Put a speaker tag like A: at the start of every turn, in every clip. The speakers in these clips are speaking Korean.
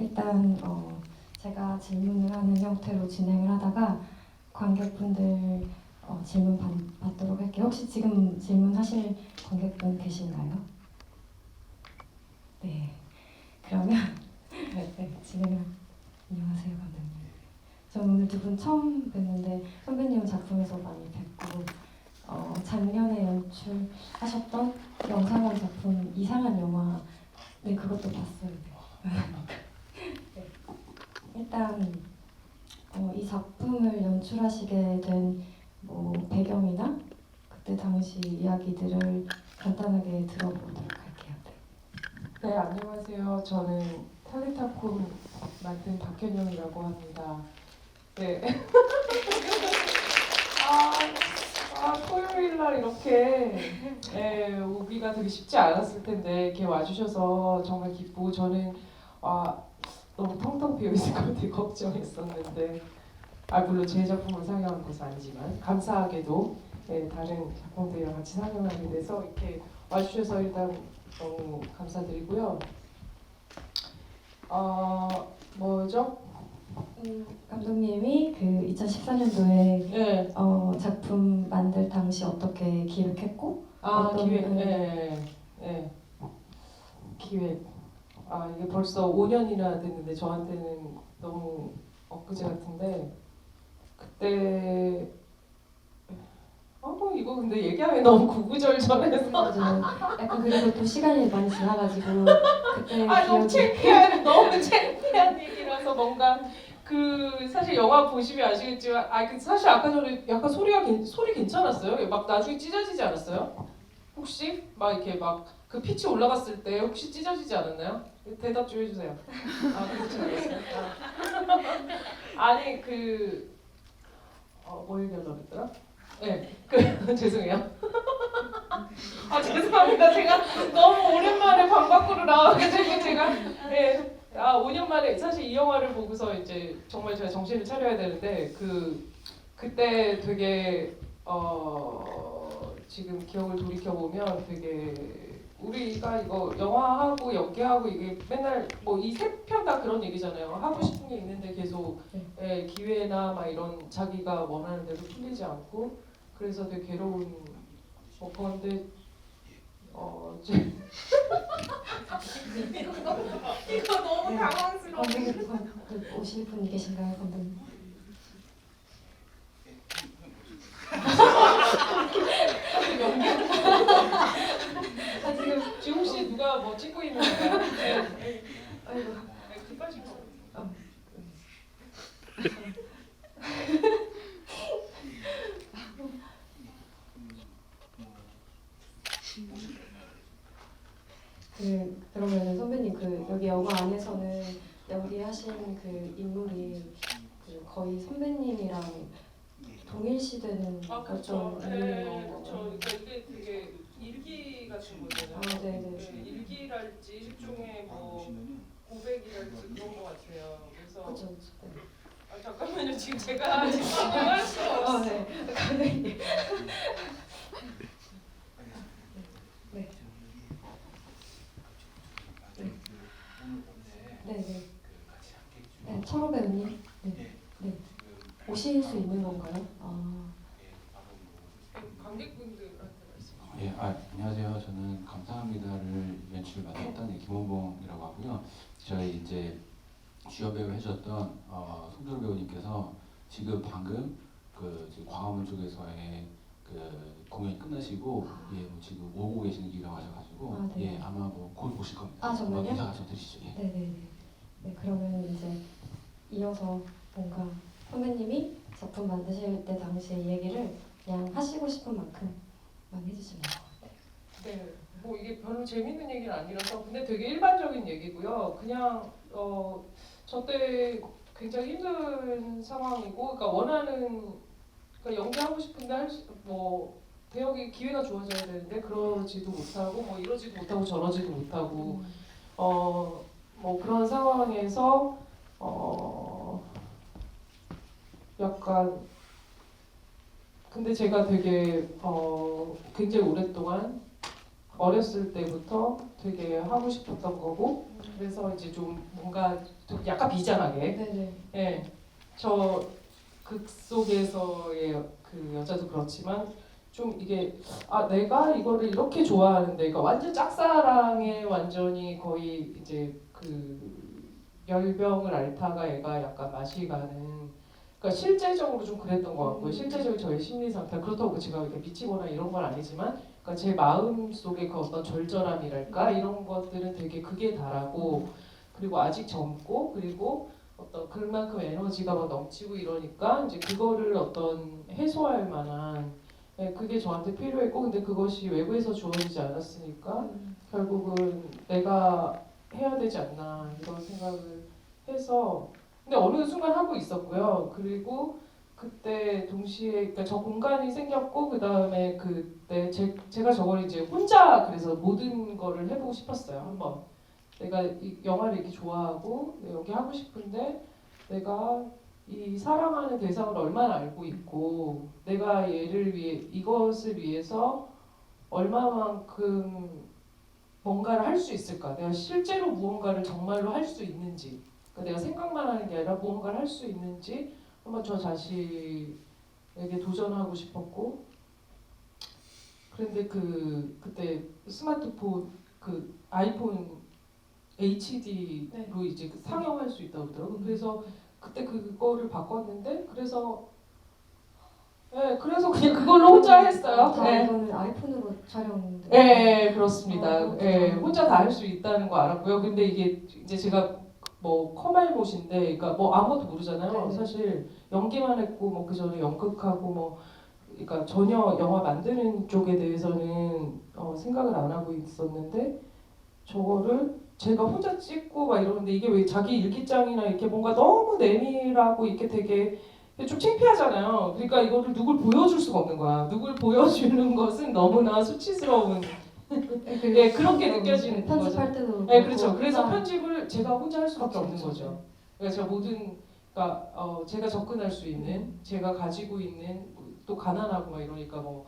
A: 일단 제가 질문을 하는 형태로 진행을 하다가 관객분들 질문 받도록 할게요. 혹시 지금 질문하실 관객분 계신가요? 네. 그러면 네, 안녕하세요, 감독님. 저는 오늘 두 분 처음 뵀는데 선배님 작품에서 많이 뵙고 작년에 연출하셨던 영상원 작품 이상한 영화 그것도 봤어요. 네. 일단 이 작품을 연출하시게 된 배경이나 그때 당시 이야기들을 간단하게 들어보도록 할게요.
B: 네, 안녕하세요. 저는 텔레타콤 맡은 박현영이라고 합니다. 네. 토요일 날 이렇게 오기가 되게 쉽지 않았을 텐데 이렇게 와주셔서 정말 기쁘고 저는 너무 텅텅 비어 있을 것 같아 걱정했었는데 물론 제 작품을 상영한 것은 아니지만 감사하게도 다른 작품들이랑 같이 상영하게 돼서 이렇게 와주셔서 일단 너무 감사드리고요. 뭐죠?
A: 감독님이 그 2014년도에
B: 네.
A: 작품 만들 당시 어떻게 기획했고
B: 기획. 네. 기획. 이게 벌써 5년이나 됐는데 저한테는 너무 엊그제 같은데 그때 이거 근데 얘기하면 너무 구구절절해서
A: 맞아요. 약간 그리고 또 시간이 많이 지나가지고 그때
B: 너무 창피한 너무 창피한 얘기라서 뭔가 사실 영화 보시면 아시겠지만 사실 아까 전에 약간 소리 괜찮았어요? 막 나중에 찢어지지 않았어요? 혹시 막 이렇게 막 그 피치 올라갔을 때 혹시 찢어지지 않았나요? 대답 좀 해주세요. 그렇지 않았어요? 아니 뭐 얘기하려고 했더라? 네, 죄송해요. 죄송합니다. 제가 너무 오랜만에 방 밖으로 나와가지고 제가 5년 만에 사실 이 영화를 보고서 이제 정말 제가 정신을 차려야 되는데 그때 되게 지금 기억을 돌이켜 보면 되게 우리가 이거 영화하고 연기하고 이게 맨날 이 세 편 다 그런 얘기잖아요. 하고 싶은 게 있는데 계속 기회나 막 이런 자기가 원하는 대로 풀리지 않고 그래서 되게 괴로운 건데 이거 너무 당황스러워.
A: 오실 분이 계신가요, 감독님?
B: 지금 혹시 누가 뭐 찍고 있는 건가요? 네.
A: 아이고.
B: 급하신 거.
A: 그러면 선배님 여기 영화 안에서는 연기하신 인물이 거의 선배님이랑 동일시되는
B: 그렇죠.
A: 어떤 인물인 건가요?
B: 그렇죠. 그러니까 이게 되게 일기 같은 거잖아요.
A: 네네.
B: 일기랄지 일종의 고백이랄지 그런 거 같아요. 그래서
A: 그렇죠.
B: 잠깐만요. 지금 제가 할 수가 없어요.
A: 네. 감독님. 네, 철호 배우님. 네. 오실 수 있는 건가요?
B: 관객분들한테 말씀.
C: 예, 안녕하세요. 저는 감사합니다를 연출 맡았던 김원봉이라고 하고요. 저희 이제 주연 배우 해줬던 송도로 배우님께서 지금 방금 지금 광화문 쪽에서의 공연이 끝나시고 지금 오고 계시는 길이라고 하셔가지고
A: 네.
C: 아마 곧 오실 겁니다.
A: 정말요?
C: 인사가 좀 드리시죠. 예.
A: 네, 그러면 이제 이어서 뭔가 선배님이 작품 만드실 때 당시의 얘기를 그냥 하시고 싶은 만큼만 해주시면 돼요.
B: 네, 이게 별로 재밌는 얘기는 아니라서 근데 되게 일반적인 얘기고요. 그냥 저 때 굉장히 힘든 상황이고, 그러니까 연기하고 싶은데 배역이 기회가 주어져야 되는데 그러지도 못하고 이러지도 못하고 저러지도 못하고 그런 상황에서 약간 근데 제가 되게 굉장히 오랫동안 어렸을 때부터 되게 하고 싶었던 거고 그래서 이제 좀 뭔가 좀 약간 비장하게
A: 네네.
B: 예, 저 극 속에서의 그 여자도 그렇지만 좀 이게 아 내가 이거를 이렇게 좋아하는데 그러니까 완전 짝사랑에 완전히 거의 이제 그 열병을 앓다가 애가 약간 맛이 가는 그러니까 실제적으로 좀 그랬던 것 같고요. 실제적으로 저의 심리 상태 그렇다고 제가 이렇게 미치거나 이런 건 아니지만 그러니까 제 마음 속의 그 어떤 절절함이랄까 이런 것들은 되게 극에 달하고 그리고 아직 젊고 그리고 어떤 그만큼 에너지가 막 넘치고 이러니까 이제 그거를 어떤 해소할 만한 예, 그게 저한테 필요했고 근데 그것이 외부에서 주어지지 않았으니까 결국은 내가 해야 되지 않나 이런 생각을 해서 근데 어느 순간 하고 있었고요. 그리고 그때 동시에 그러니까 저 공간이 생겼고 그 다음에 그때 제가 저걸 이제 혼자 그래서 모든 거를 해보고 싶었어요 한번. 내가 이 영화를 이렇게 좋아하고 내가 여기 하고 싶은데 내가 이 사랑하는 대상을 얼마나 알고 있고 내가 얘를 위해 이것을 위해서 얼마만큼 뭔가를 할 수 있을까? 내가 실제로 무언가를 정말로 할 수 있는지 그러니까 내가 생각만 하는 게 아니라 무언가를 할 수 있는지 한번 저 자신에게 도전하고 싶었고 그런데 그때 스마트폰 그 아이폰 HD로 이제 상영할 수 있다고 그러더라고요. 그래서 그때 그거를 바꿨는데 그래서 그냥 그걸로 혼자 했어요.
A: 다
B: 예.
A: 이거는 아이폰으로 촬영.
B: 예, 그렇습니다.
A: 그것도
B: 예,
A: 좀-
B: 혼자 다 할 수 있다는 거 알았고요. 근데 이게 이제 제가 뭐 커말못인데, 그러니까 뭐 아무것도 모르잖아요.
A: 네네.
B: 사실 연기만 했고 뭐 그 전에 연극하고 뭐, 그러니까 전혀 영화 만드는 쪽에 대해서는 생각을 안 하고 있었는데 저거를 제가 혼자 찍고 막 이러는데 이게 왜 자기 일기장이나 이렇게 뭔가 너무 내밀하고 이렇게 되게 좀 창피하잖아요. 그러니까 이거를 누굴 보여줄 수가 없는 거야. 누굴 보여주는 것은 너무나 수치스러운 예, 그렇게 느껴지는
A: 편집할 때도.
B: 네, 그렇죠. 그래서
A: 혼자
B: 편집을 제가 혼자 할 수밖에
A: 그렇죠,
B: 없는
A: 그렇죠.
B: 거죠. 그러니까 제가 그러니까 제가 접근할 수 있는, 제가 가지고 있는 또 가난하고 막 이러니까 뭐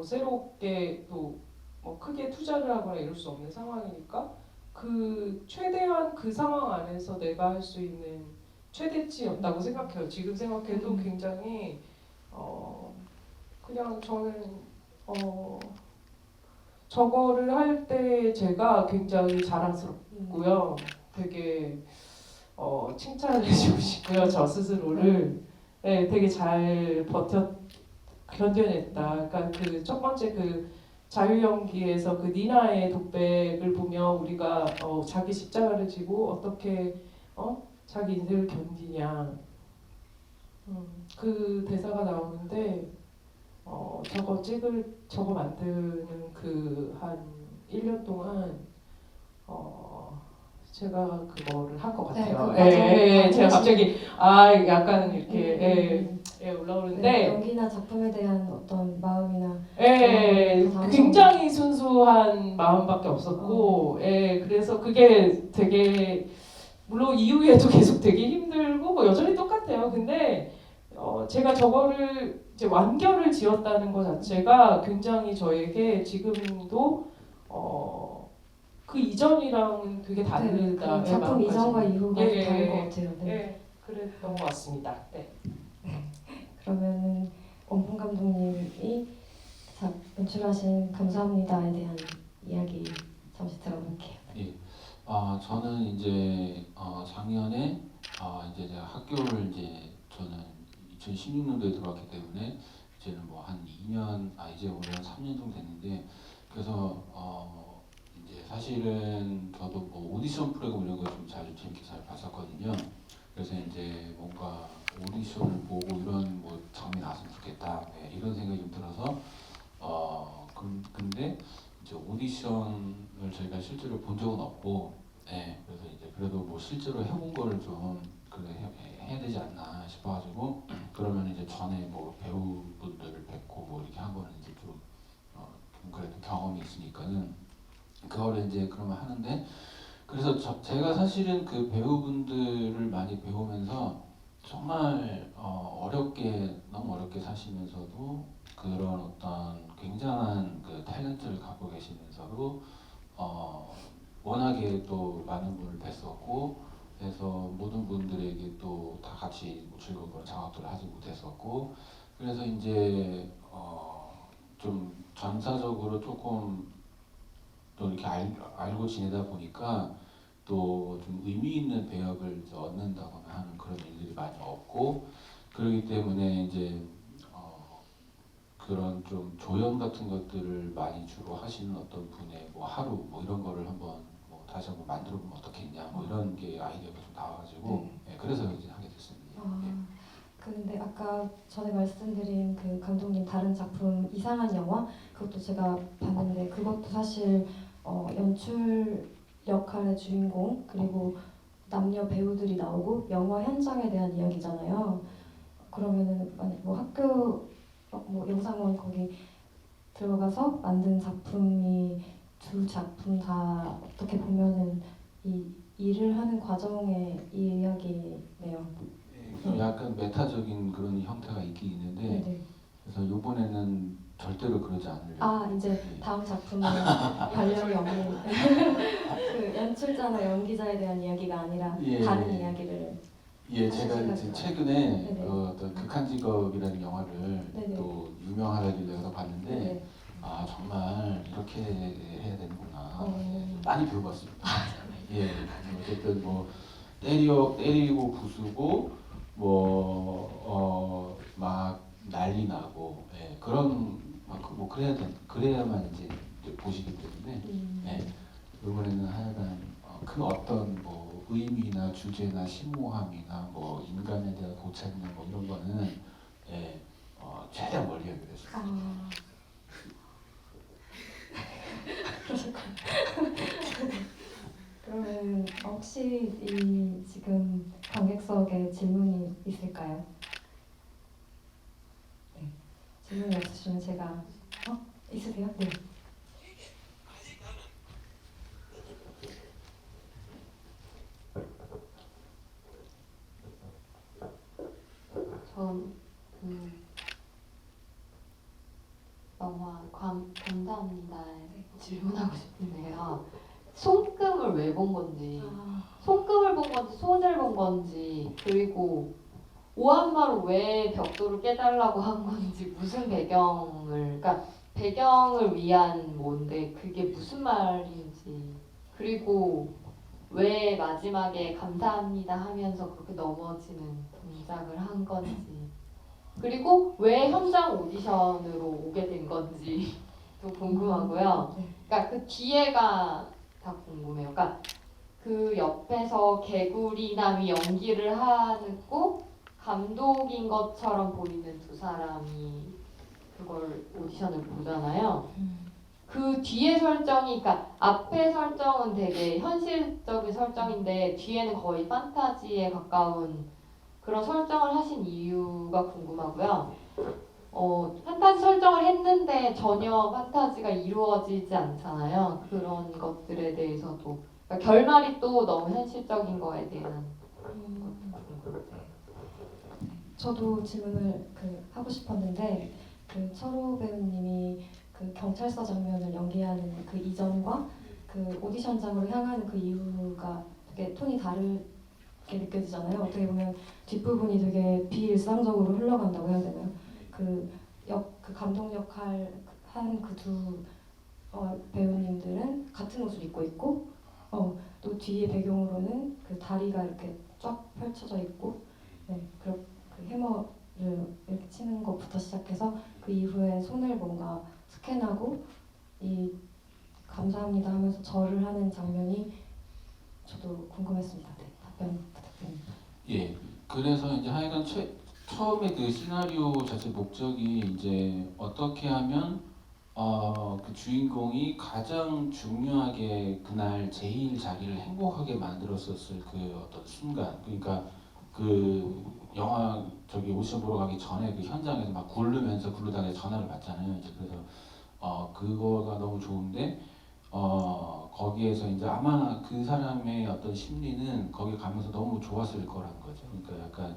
B: 새롭게 또 뭐 크게 투자를 하거나 이럴 수 없는 상황이니까 그 최대한 그 상황 안에서 내가 할 수 있는 최대치였다고 생각해요. 지금 생각해도 굉장히 그냥 저는 저거를 할 때 제가 굉장히 자랑스럽고요. 되게 칭찬을 해주고 싶고요. 저 스스로를 네, 되게 잘 견뎌냈다. 그러니까 그 첫 번째 그 자유연기에서 그 니나의 독백을 보면 우리가 자기 십자가를 지고 어떻게 자기 인생을 견디냐 그 대사가 나오는데 저거 만드는 그 한 1년 동안 제가 그거를 한 것
A: 네,
B: 같아요.
A: 그
B: 예,
A: 과정-
B: 제가 갑자기 약간 이렇게 올라오는데
A: 네, 연기나 작품에 대한 어떤 마음이나
B: 굉장히 순수한 마음밖에 없었고, 그래서 그게 되게 물론 이후에도 계속 되게 힘들고 뭐 여전히 똑같아요. 근데 제가 저거를 이제 완결을 지었다는 것 자체가 굉장히 저에게 지금도 그 이전이랑은 되게 다르다.
A: 그 작품 이전과 이후가
B: 예,
A: 다른 것 같아요. 네.
B: 네, 그랬던 것 같습니다. 네.
A: 그러면은 원풍 감독님이 연출하신 감사합니다에 대한 이야기 잠시 들어볼게요.
C: 예. 저는 이제 작년에 이제 제가 학교를 이제 저는 2016년도에 들어왔기 때문에 이제는 뭐 한 2년 이제 올해 한 3년 정도 됐는데 그래서 이제 사실은 저도 뭐 오디션 프로그램 이런 거 좀 재밌게 잘 봤었거든요. 그래서 이제 뭔가 오디션을 보고 이런 뭐 장면이 나왔으면 좋겠다 이런 생각이 좀 들어서 근데 이제 오디션을 저희가 실제로 본 적은 없고, 그래서 이제 그래도 뭐 실제로 해본 거를 좀 해야 되지 않나 싶어가지고 그러면 이제 전에 뭐 배우분들을 뵙고 뭐 이렇게 한 거는 이제 좀 그래도 경험이 있으니까는 그거를 이제 그러면 하는데 그래서 제가 사실은 그 배우분들을 많이 배우면서 정말 너무 어렵게 사시면서도 그런 어떤 굉장한 그 탤런트를 갖고 계시면서도 워낙에 또 많은 분을 뵀었고 그래서 모든 분들에게 또 다 같이 뭐 즐거운 그런 장학도를 하지 못했었고 그래서 이제 좀 전사적으로 조금 또 이렇게 알고 지내다 보니까 또 좀 의미 있는 배역을 이제 얻는다거나 하는 그런 일들이 많이 없고 그렇기 때문에 이제 그런 좀 조연 같은 것들을 많이 주로 하시는 어떤 분의 뭐 하루 뭐 이런 거를 한번 뭐 다시 한번 만들어 보면 어떻겠냐 뭐 이런 게 아이디어가 좀 나와가지고 예, 그래서 이제 하게 됐습니다. 예.
A: 근데 아까 전에 말씀드린 그 감독님 다른 작품 이상한 영화 그것도 제가 봤는데 그것도 사실 연출 역할의 주인공 그리고 남녀 배우들이 나오고 영화 현장에 대한 이야기잖아요. 그러면은 만약 뭐 학교 뭐 영상원 거기 들어가서 만든 작품이 두 작품 다 어떻게 보면은 이 일을 하는 과정의 이야기네요.
C: 좀 약간 메타적인 그런 형태가 있긴 있는데
A: 네네.
C: 그래서 이번에는 절대로 그러지 않으려고.
A: 아 이제
C: 예.
A: 다음 작품은 관련이 없는 그 연출자나 연기자에 대한 이야기가 아니라
C: 예.
A: 다른 이야기를.
C: 예,
A: 사실
C: 제가
A: 제가
C: 이제 최근에
A: 네네.
C: 그 어떤 극한 직업이라는 영화를
A: 네네.
C: 또 유명하다길래 가서 봤는데
A: 네.
C: 아 정말 이렇게 해야 되는구나.
A: 어.
C: 많이 배워봤습니다. 예, 어쨌든 뭐 때리고 부수고 막 난리 나고 예, 그런 뭐 그래야만 이제 보시기 때문에 예, 이번에는 하여간 큰 어떤 뭐 의미나 주제나 심오함이나 뭐 인간에 대한 고찰이나 뭐 이런 거는 예, 최대한 멀리 하게 됐습니다.
A: 아. 그러면 혹시 이 지금 관객석에 질문이 있을까요? 네. 질문이 없으시면 제가 있으세요? 네.
D: 전 영화 감사합니다에 질문하고 싶은데요. 손금을 왜 본 건지, 손금을 본 건지, 손을 본 건지, 그리고 오한마로 왜 벽돌을 깨달라고 한 건지, 무슨 배경을, 그러니까 배경을 위한 뭔데 그게 무슨 말인지, 그리고 왜 마지막에 감사합니다 하면서 그렇게 넘어지는 동작을 한 건지, 그리고 왜 현장 오디션으로 오게 된 건지도 궁금하고요.
A: 네.
D: 그러니까 그 뒤에가 다 궁금해요. 그러니까 그 옆에서 개구리남이 연기를 하고 감독인 것처럼 보이는 두 사람이 그걸 오디션을 보잖아요. 그 뒤에 설정이, 그러니까 앞에 설정은 되게 현실적인 설정인데 뒤에는 거의 판타지에 가까운 그런 설정을 하신 이유가 궁금하고요. 판타지 설정을 했는데 전혀 판타지가 이루어지지 않잖아요. 그런 것들에 대해서도 그러니까 결말이 또 너무 현실적인 거에 대한 것도 궁금해요.
A: 저도 질문을 하고 싶었는데 그 철호 배우님이 그 경찰서 장면을 연기하는 그 이전과 그 오디션장으로 향하는 그 이유가 되게 톤이 다르게 느껴지잖아요. 어떻게 보면 뒷부분이 되게 비일상적으로 흘러간다고 해야 되나요? 그 감독 역할 하는 그 두 배우님들은 같은 옷을 입고 있고 또 뒤에 배경으로는 그 다리가 이렇게 쫙 펼쳐져 있고 그 해머를 이렇게 치는 것부터 시작해서 그 이후에 손을 뭔가 스캔하고 이 감사합니다 하면서 절을 하는 장면이 저도 궁금했습니다. 네, 답변 부탁드립니다.
C: 예, 그래서 이제 하여간 처음에 그 시나리오 자체 목적이 이제 어떻게 하면 그 주인공이 가장 중요하게 그날 제일 자기를 행복하게 만들었었을 그 어떤 순간, 그러니까 그 영화 저기 오디션 보러 가기 전에 그 현장에서 막 굴르다가 전화를 받잖아요. 이제 그래서 그거가 너무 좋은데 거기에서 이제 아마 그 사람의 어떤 심리는 거기 가면서 너무 좋았을 거라는 거죠. 그러니까 약간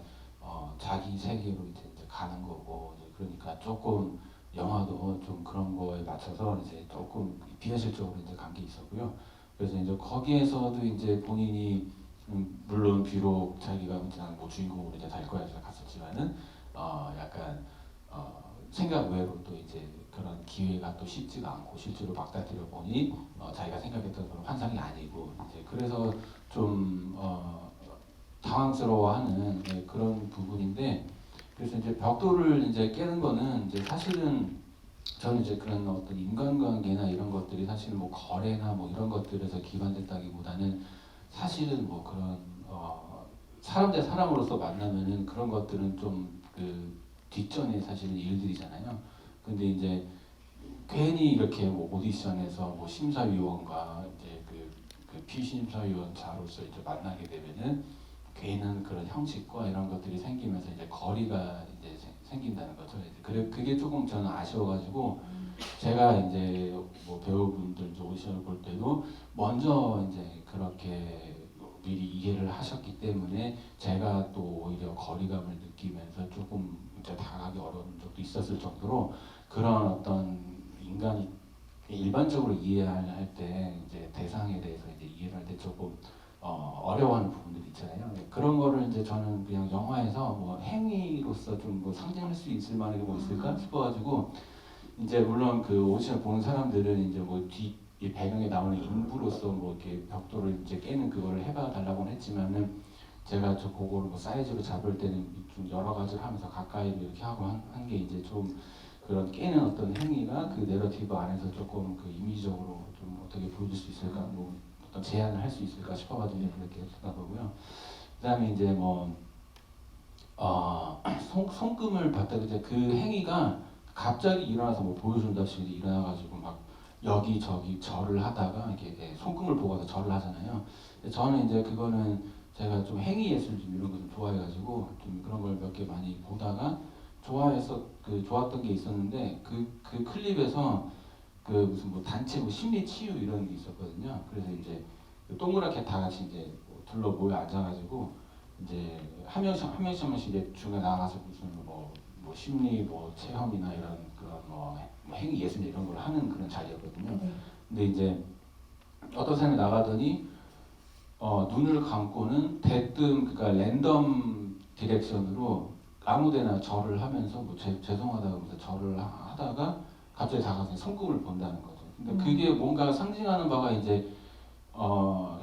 C: 자기 세계로 이제 가는 거고 이제 그러니까 조금 영화도 좀 그런 거에 맞춰서 이제 조금 비현실적으로 이제 간 게 있었고요. 그래서 이제 거기에서도 이제 본인이 물론 비록 자기가 이제 뭐 주인공으로 이제 될 거야 해서 갔었지만은 약간 생각 외로 또 이제 그런 기회가 또 쉽지가 않고 실제로 막다뜨려 보니 자기가 생각했던 그런 환상이 아니고 이제 그래서 좀 당황스러워하는 그런 부분인데 그래서 이제 벽돌을 이제 깨는 거는 이제 사실은 저는 이제 그런 어떤 인간관계나 이런 것들이 사실 뭐 거래나 뭐 이런 것들에서 기반됐다기보다는 사실은 뭐 그런 사람 대 사람으로서 만나면은 그런 것들은 좀 그 뒷전에 사실은 일들이잖아요. 근데 이제 괜히 이렇게 뭐 오디션에서 뭐 심사위원과 이제 그 피심사위원자로서 이제 만나게 되면은 괜한 그런 형식과 이런 것들이 생기면서 이제 거리가 이제 생긴다는 거죠. 그래 그게 조금 저는 아쉬워가지고 제가 이제 뭐 배우분들 오디션을 볼 때도 먼저 이제 그렇게 미리 이해를 하셨기 때문에 제가 또 오히려 거리감을 느끼면서 조금 이제 다가가기 어려운 적도 있었을 정도로 그런 어떤 인간이 일반적으로 이해할 때 이제 대상에 대해서 이제 이해를 할 때 조금 어려워하는 부분들이 있잖아요. 그런 거를 이제 저는 그냥 영화에서 뭐 행위로서 좀 뭐 상징할 수 있을 만한 게 뭐 있을까 싶어가지고 이제 물론 그 오디션 보는 사람들은 이제 뭐 뒤 이 배경에 나오는 인부로서 뭐 이렇게 벽돌을 이제 깨는 그거를 해봐 달라고는 했지만은 제가 저 그거를 뭐 사이즈로 잡을 때는 좀 여러 가지를 하면서 가까이 이렇게 하고 한 게 이제 좀 그런 깨는 어떤 행위가 그 내러티브 안에서 조금 그 이미지적으로 좀 어떻게 보여줄 수 있을까 뭐 어떤 제안을 할 수 있을까 싶어가지고 그렇게 생각하고요. 그다음에 이제 뭐 손금을 봤다 이제 그 행위가 갑자기 일어나서 뭐 보여준다시피 일어나가지고 막 여기 저기 절을 하다가 이렇게 손금을 보고서 절을 하잖아요. 근데 저는 이제 그거는 제가 좀 행위 예술 좀 이런 거 좀 좋아해가지고 좀 그런 걸 몇 개 많이 보다가 좋아해서 그 좋았던 게 있었는데 그 클립에서 그 무슨 뭐 단체 뭐 심리 치유 이런 게 있었거든요. 그래서 이제 그 동그랗게 다 같이 이제 뭐 둘러 모여 앉아가지고 이제 한 명씩 이제 중에 나가서 무슨 뭐 심리 뭐 체험이나 이런 그런 뭐 행위 예술 이런 걸 하는 그런 자리였거든요.
A: 네.
C: 근데 이제 어떤 사람이 나가더니 눈을 감고는 대뜸 그러니까 랜덤 디렉션으로 아무데나 절을 하면서 뭐 죄송하다고 하면서 절을 하다가 갑자기 다가서 손금을 본다는 거죠. 근데 그게 뭔가 상징하는 바가 이제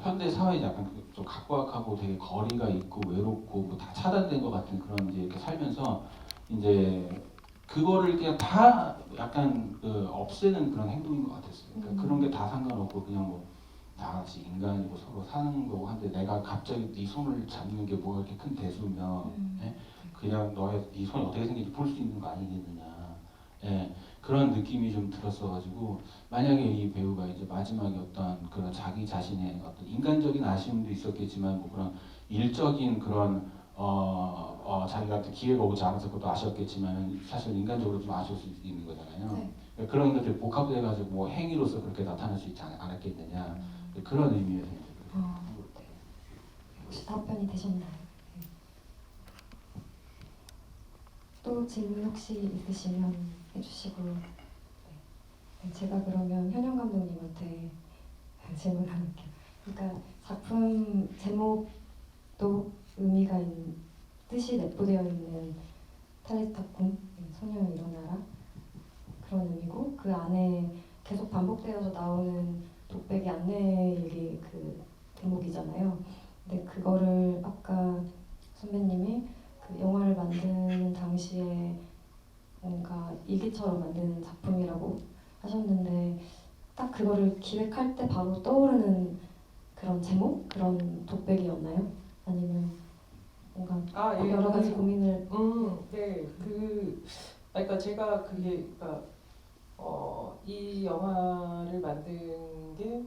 C: 현대 사회에 약간 좀 각박하고 되게 거리가 있고 외롭고 뭐 다 차단된 것 같은 그런 이제 이렇게 살면서 이제 그거를 그냥 다 약간 없애는 그런 행동인 것 같았어요. 그러니까 그런 게 다 상관없고 그냥 뭐 다 같이 인간이고 서로 사는 거고 한데 내가 갑자기 네 손을 잡는 게 뭐가 이렇게 큰 대수면 예? 그냥 네 손이 어떻게 생긴지 볼 수 있는 거 아니겠느냐. 예, 그런 느낌이 좀 들었어가지고 만약에 이 배우가 이제 마지막에 어떤 그런 자기 자신의 어떤 인간적인 아쉬움도 있었겠지만 뭐 그런 일적인 그런 자기가 기회가 오지 않아서 그것도 아쉬웠겠지만 사실 인간적으로 좀 아쉬울 수 있는 거잖아요.
A: 네.
C: 그러니까 그런 것들이 복합돼가지고 뭐 행위로서 그렇게 나타날 수 있지 않았겠느냐 그런 의미에서 이제 그렇게
A: 혹시 답변이 되셨나요? 네. 또 질문 혹시 있으시면 해주시고 네, 제가 그러면 현영 감독님한테 질문할게요. 그러니까 작품 제목도 의미가 있는 뜻이 내포되어 있는 탈레타쿰 소녀는 일어나라 그런 의미고 그 안에 계속 반복되어서 나오는 독백이 안내일기 그 대목이잖아요. 근데 그거를 아까 선배님이 그 영화를 만드는 당시에 뭔가 일기처럼 만드는 작품이라고 하셨는데 딱 그거를 기획할 때 바로 떠오르는 그런 제목? 그런 독백이었나요? 아니면 뭔가
B: 예,
A: 여러 가지 고민을
B: 네, 그러니까 제가 그게 그러니까 이 영화를 만든 게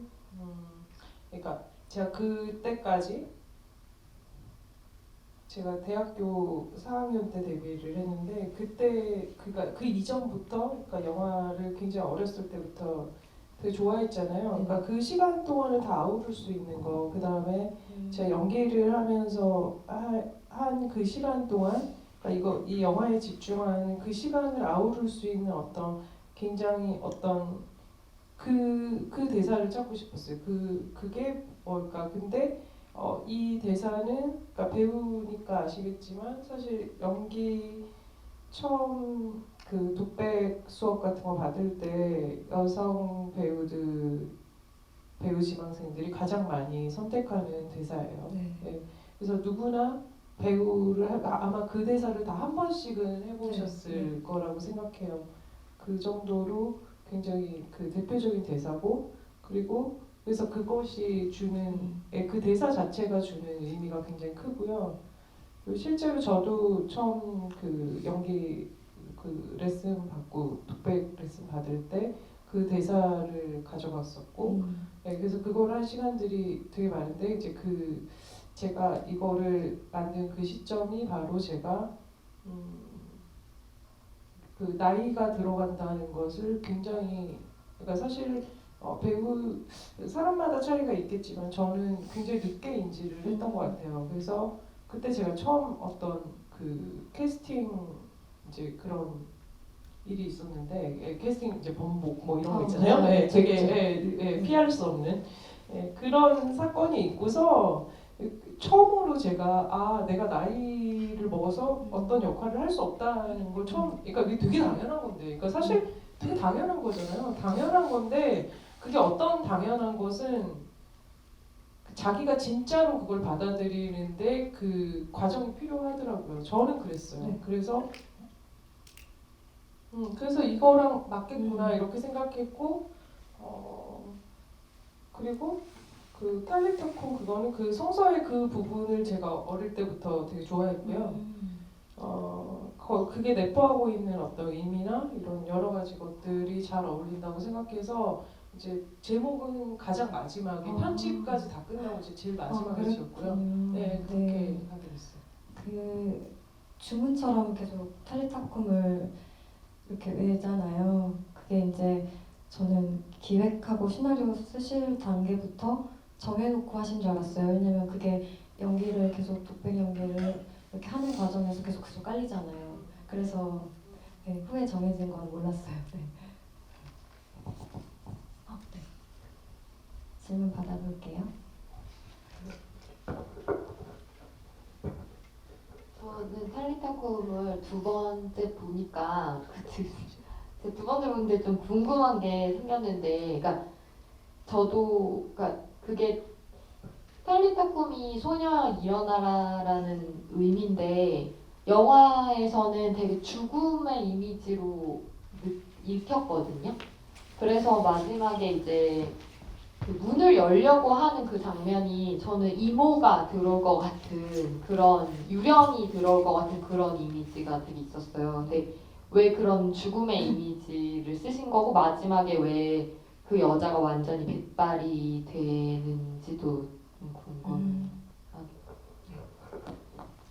B: 그러니까 제가 그때까지 제가 대학교 4학년 때 데뷔를 했는데 그때 그 이전부터 그러니까 영화를 굉장히 어렸을 때부터 되게 좋아했잖아요. 그러니까 그 시간 동안을 다 아우를 수 있는 거. 그 다음에 제가 연기를 하면서 한 그 시간 동안 그러니까 이 영화에 집중하는 그 시간을 아우를 수 있는 어떤 굉장히 어떤 그 대사를 찾고 싶었어요. 그게 뭘까? 근데 이 대사는 그러니까 배우니까 아시겠지만 사실 연기 처음 그 독백 수업 같은 거 받을 때 여성 배우 지망생들이 가장 많이 선택하는 대사예요.
A: 네.
B: 네. 그래서 누구나 배우를 아마 그 대사를 다 한 번씩은 해보셨을
A: 네.
B: 거라고 생각해요. 그 정도로 굉장히 그 대표적인 대사고 그리고 그래서 그것이 주는 그 대사 자체가 주는 의미가 굉장히 크고요. 그리고 실제로 저도 처음 그 연기 그 레슨 받고 독백 레슨 받을 때 그 대사를 가져갔었고 네, 그래서 그걸 한 시간들이 되게 많은데 이제 제가 이거를 만든 그 시점이 바로 제가 그 나이가 들어간다는 것을 굉장히 그러니까 사실 배우 사람마다 차이가 있겠지만 저는 굉장히 늦게 인지를 했던 것 같아요. 그래서 그때 제가 처음 어떤 그 캐스팅 이제 그런 일이 있었는데 캐스팅 이제 번복 뭐 이런 거 있잖아요.
A: 네,
B: 되게 피할 수 없는 그런 사건이 있고서 처음으로 제가 내가 나이를 먹어서 어떤 역할을 할 수 없다는 걸 처음 그러니까 이게 되게 당연한 건데 그러니까 사실 되게 당연한 거잖아요. 당연한 건데 그게 어떤 당연한 것은 자기가 진짜로 그걸 받아들이는데 그 과정이 필요하더라고요. 저는 그랬어요.
A: 네.
B: 그래서 이거랑 맞겠구나 이렇게 생각했고 그리고 그 탈리타콤 그거는 그 성서의 그 부분을 제가 어릴 때부터 되게 좋아했고요. 그게 내포하고 있는 어떤 의미나 이런 여러 가지 것들이 잘 어울린다고 생각해서 이제 제목은 가장 마지막에 편집까지 다 끝나고 이제 제일 마지막에 지었고요. 네, 그렇게 하게 됐어요.
A: 그 주문처럼 계속 탈리타콤을 이렇게 외잖아요. 그게 이제 저는 기획하고 시나리오 쓰실 단계부터 정해놓고 하신 줄 알았어요. 왜냐면 그게 연기를 계속 독백 연기를 이렇게 하는 과정에서 계속 깔리잖아요. 그래서 네, 후에 정해진 건 몰랐어요. 네. 네. 질문 받아볼게요.
D: 저는 탈리타콤을 두 번째 보니까 두 번째 보는데 좀 궁금한 게 생겼는데, 그러니까 저도 그러니까 그게 탈리타콤이 소녀 일어나라라는 의미인데 영화에서는 되게 죽음의 이미지로 읽혔거든요. 그래서 마지막에 이제 그 문을 열려고 하는 그 장면이 저는 이모가 들어올 것 같은 그런 유령이 들어올 것 같은 그런 이미지가 되게 있었어요. 근데 왜 그런 죽음의 이미지를 쓰신 거고 마지막에 왜 그 여자가 완전히 백발이 되는지도 좀 궁금해요.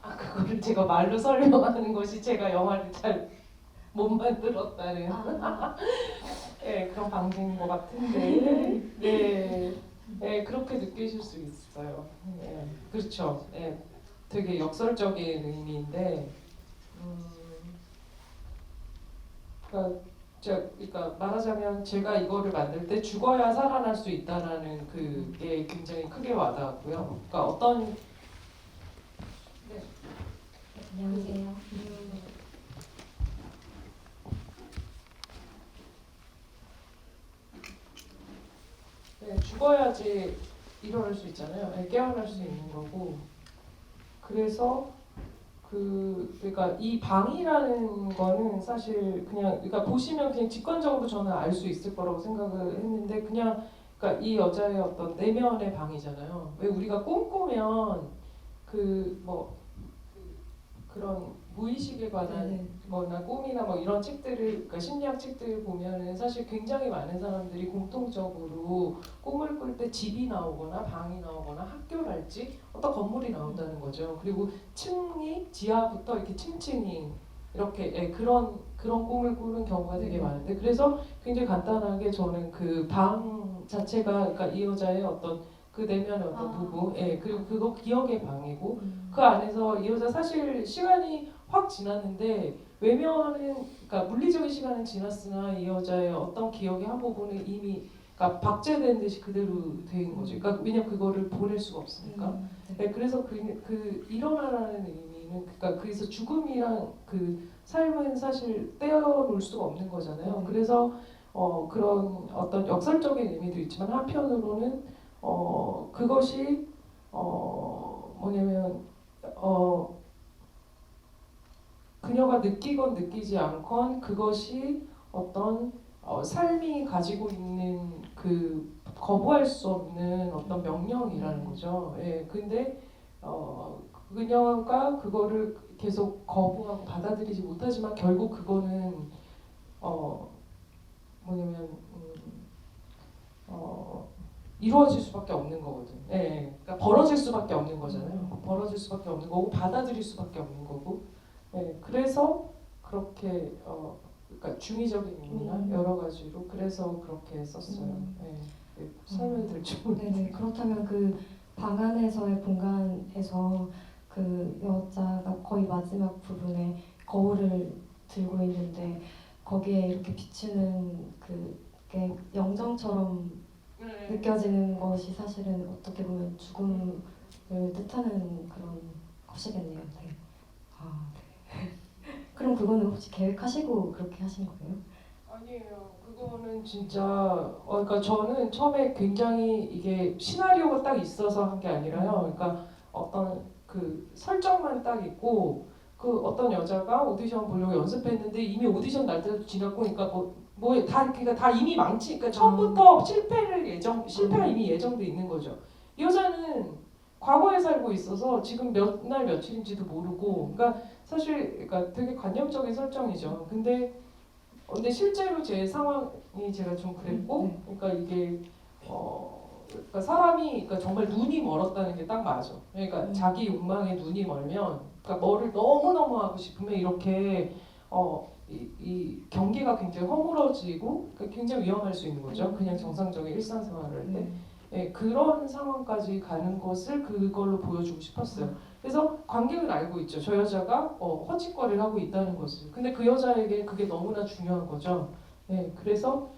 B: 그거를 제가 말로 설명하는 것이 제가 영화를 잘 못 만들었다는 네, 그런 방식인 것 같은데 네, 그렇게 느끼실 수 있어요. 네, 그렇죠. 네, 되게 역설적인 의미인데 그러니까 말하자면 제가 이거를 만들 때 죽어야 살아날 수 있다라는 그게 굉장히 크게 와닿았고요. 그러니까 어떤
A: 안녕하세요.
B: 죽어야지 일어날 수 있잖아요. 깨어날 수 있는 거고. 그래서 그러니까 이 방이라는 거는 사실 그러니까 보시면 그냥 직관적으로 저는 알 수 있을 거라고 생각을 했는데 그러니까 이 여자의 어떤 내면의 방이잖아요. 왜 우리가 꿈꾸면 그런 무의식에 관한 거나 꿈이나 뭐 이런 책들을 그러니까 심리학 책들을 보면은 사실 굉장히 많은 사람들이 공통적으로 꿈을 꿀 때 집이 나오거나 방이 나오거나 학교랄지 어떤 건물이 나온다는 거죠. 그리고 층이 지하부터 이렇게 층층이 이렇게 그런 꿈을 꾸는 경우가 되게 많은데 그래서 굉장히 간단하게 저는 그 방 자체가 그러니까 이 여자의 어떤 그 내면의 어떤 부분, 그리고 그거 기억의 방이고 그 안에서 이 여자 사실 시간이 확 지났는데 외면은 그러니까 물리적인 시간은 지났으나 이 여자의 어떤 기억의 한 부분은 이미 그러니까 박제된 듯이 그대로 된 거죠. 그러니까 왜냐면 그거를 보낼 수가 없으니까.
A: 네.
B: 네, 그래서 그 일어나라는 의미는 그러니까 그래서 죽음이랑 그 삶은 사실 떼어놓을 수가 없는 거잖아요. 그래서 그런 어떤 역설적인 의미도 있지만 한편으로는 그것이 뭐냐면 그녀가 느끼건 느끼지 않건 그것이 어떤 삶이 가지고 있는 그 거부할 수 없는 어떤 명령이라는 거죠. 예, 근데 그녀가 그거를 계속 거부하고 받아들이지 못하지만 결국 그거는 뭐냐면 이루어질 수밖에 없는 거거든. 예, 예. 그러니까 벌어질 수밖에 없는 거잖아요. 벌어질 수밖에 없는 거고 받아들일 수밖에 없는 거고. 예, 그래서 그렇게 그러니까 중의적인 의미나 여러 가지로 그래서 그렇게 썼어요. 예, 설명드릴 줄 모르겠어요.
A: 네네. 그렇다면 그 방 안에서의 공간에서 그 여자가 거의 마지막 부분에 거울을 들고 있는데 거기에 이렇게 비추는 그게 영정처럼 느껴지는 것이 사실은 어떻게 보면 죽음을 뜻하는 그런 것이겠네요. 네. 아, 네. 그럼 그거는 혹시 계획하시고 그렇게 하신 거예요?
B: 아니에요. 그거는 진짜 그러니까 저는 처음에 굉장히 이게 시나리오가 딱 있어서 한 게 아니라요. 그러니까 어떤 그 설정만 딱 있고 그 어떤 여자가 오디션 보려고 연습했는데 이미 오디션 날짜도 지났고 그러니까 그러니까 다 이미 그러니까 처음부터 실패가 이미 예정돼 있는 거죠. 이 여자는 과거에 살고 있어서 지금 몇 날 며칠인지도 모르고 그러니까 사실 그러니까 되게 관념적인 설정이죠. 근데 실제로 제 상황이 제가 좀 그랬고, 그러니까 이게 그러니까 사람이 그러니까 정말 눈이 멀었다는 게 딱 맞아. 그러니까 자기 욕망에 눈이 멀면, 그러니까 뭐를 너무 너무 하고 싶으면 이렇게 이 경계가 굉장히 허물어지고 그러니까 굉장히 위험할 수 있는 거죠. 그냥 정상적인 일상생활을 할 때. 예, 그런 상황까지 가는 것을 그걸로 보여주고 싶었어요. 그래서 관객은 알고 있죠. 저 여자가 헛짓거리를 하고 있다는 것을. 근데 그 여자에게 그게 너무나 중요한 거죠. 예, 그래서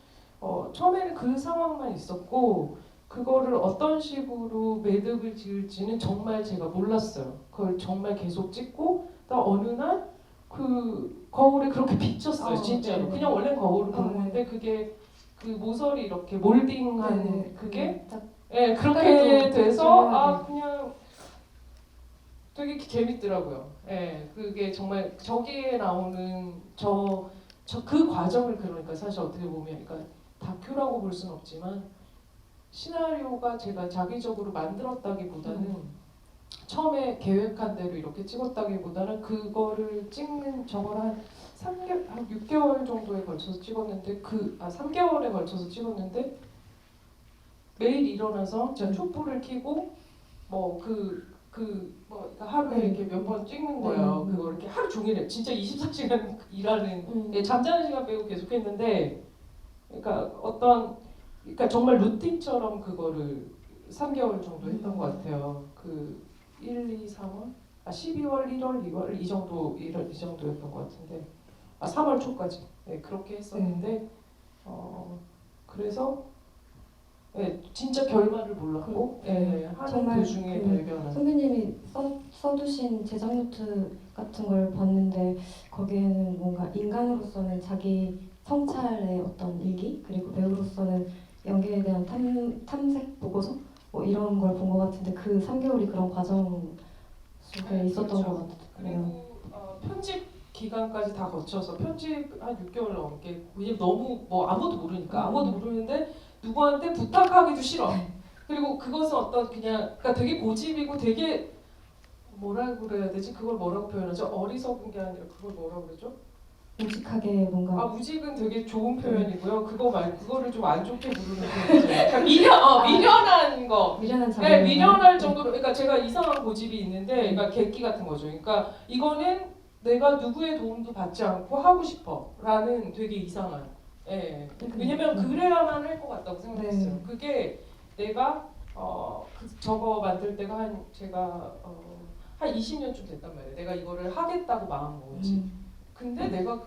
B: 처음에는 그 상황만 있었고 그거를 어떤 식으로 매듭을 지을지는 정말 제가 몰랐어요. 그걸 정말 계속 찍고 또 어느 날 그 거울에 그렇게 비쳤어요. 진짜로.
A: 네네.
B: 그냥 원래 거울을 본
A: 네.
B: 건데 그게 그 모서리 이렇게 몰딩한
A: 네네.
B: 그게
A: 딱
B: 예, 그렇게
A: 색깔도
B: 돼서
A: 중요하게.
B: 그냥 되게 재밌더라고요. 예, 그게 정말 저기에 나오는 그 과정을 그러니까 사실 어떻게 보면 그러니까 다큐라고 볼 수는 없지만 시나리오가 제가 자기적으로 만들었다기보다는 처음에 계획한 대로 이렇게 찍었다기보다는 그거를 찍는 저걸 한 6개월 정도에 걸쳐서 찍었는데 3개월에 걸쳐서 찍었는데 매일 일어나서 제가 촛불을 켜고 하루에 이렇게 몇 번 찍는 거예요. 그거 이렇게 하루 종일 진짜 24시간 일하는 잠자는 시간 빼고 계속 했는데 그러니까 정말 루틴처럼 그거를 3개월 정도 했던 것 같아요. 그 1, 2, 3월 12월, 1월, 2월 이 정도였던 것 같은데 3월 초까지 그렇게 했었는데 그래서 진짜 결말을 몰랐고 하는
A: 정말
B: 도중에 발견한
A: 선배님이 써두신 제작 노트 같은 걸 봤는데 거기에는 뭔가 인간으로서는 자기 성찰의 어떤 일기 그리고 배우로서는 연기에 대한 탐색 보고서 뭐 이런 걸 본 것 같은데 그 3개월이 그런 과정 속에 있었던
B: 그렇죠.
A: 것 같아요.
B: 그리고 편집 기간까지 다 거쳐서 편집 한 6개월 넘게 왜냐면 너무 아무도 모르니까 아무도 모르는데 누구한테 부탁하기도 싫어. 그리고 그것은 그러니까 되게 고집이고 되게 뭐라고 그래야 되지? 그걸 뭐라고 표현하죠? 어리석은 게 아니라 그걸 뭐라고 그러죠?
A: 무식하게 뭔가
B: 무직은 되게 좋은 표현이고요. 그거를 좀 안 좋게 부르는 표현이죠. 그러니까 미련한 거.
A: 미련한 자기.
B: 네, 미련할 정도로. 그러니까 제가 이상한 고집이 있는데, 그러니까 객기 같은 거죠. 그러니까 이거는 내가 누구의 도움도 받지 않고 하고 싶어라는 되게 이상한. 예. 왜냐면 그래야만 할 것 같다고 생각했어요. 그게 내가 저거 만들 때가 제가 한 20년쯤 됐단 말이에요. 내가 이거를 하겠다고 마음 먹은지. 근데 내가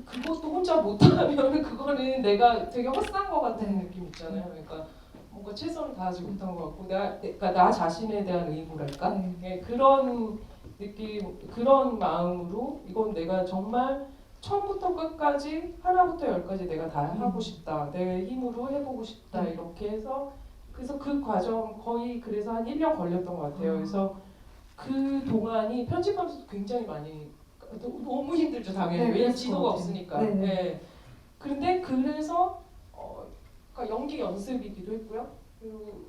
B: 그것도 혼자 못하면 그거는 내가 되게 헛산 것 같은 느낌 있잖아요. 그러니까 뭔가 최선을 다하지 못한 것 같고 그러니까 나 자신에 대한 의무랄까?
A: 네.
B: 예, 그런 느낌, 그런 마음으로 이건 내가 정말 처음부터 끝까지 하나부터 열까지 내가 다 하고 싶다. 내 힘으로 해보고 싶다. 이렇게 해서 그래서 그 과정 거의 그래서 한 1년 걸렸던 것 같아요. 그래서 그 동안이 편집하면서 굉장히 많이 너무 힘들죠 당연히.
A: 네,
B: 왜냐면
A: 그랬을
B: 지도가
A: 것 같아요.
B: 없으니까.
A: 네, 네.
B: 네. 그런데 그래서 그러니까 연기 연습이기도 했고요. 그리고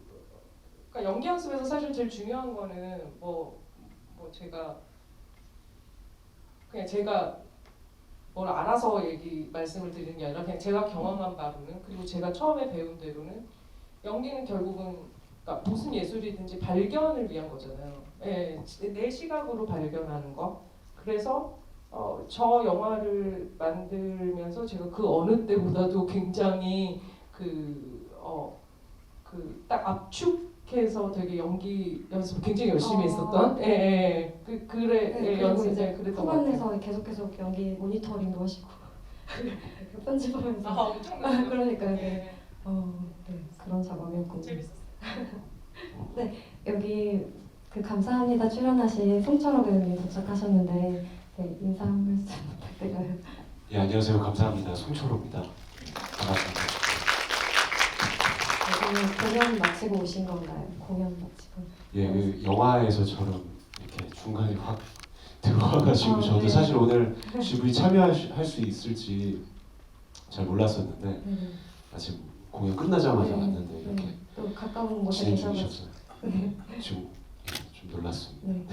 B: 그러니까 연기 연습에서 사실 제일 중요한 거는 뭐 제가 그냥 제가 뭘 알아서 말씀을 드리는 게 아니라 그냥 제가 경험한 바로는 그리고 제가 처음에 배운 대로는 연기는 결국은 그러니까 무슨 예술이든지 발견을 위한 거잖아요. 예, 내 시각으로 발견하는 거. 그래서 저 영화를 만들면서 제가 그 어느 때보다도 굉장히 딱 압축해서 되게 연기 연습 굉장히 열심히 했었던
A: 네, 그리고
B: 연습
A: 이제
B: 그랬던 것 같아요.
A: 후반에서 계속 연기 모니터링도 하시고 편집하면서
B: 엄청났어요.
A: 그러니까요. 네. 네, 그런 작업이었군요.
B: 재밌었어요.
A: 여기 그 감사합니다 출연하신 송철호 배우님 도착하셨는데 네, 인사 한 말씀 부탁드려요.
E: 예, 안녕하세요. 감사합니다. 송철호입니다. 반갑습니다.
A: 오늘 공연 마치고 오신 건가요? 공연 마치고.
E: 예, 그 영화에서처럼 이렇게 중간에 확 들어와가지고 저도
A: 네.
E: 사실 오늘 GV 참여할 수 있을지 잘 몰랐었는데
A: 네.
E: 마침 공연 끝나자마자
A: 네.
E: 왔는데 이렇게
A: 네. 또 가까운 곳에
E: 진행
A: 계셔가지고
E: 중이셔서 지금 좀 놀랐습니다.
A: 네.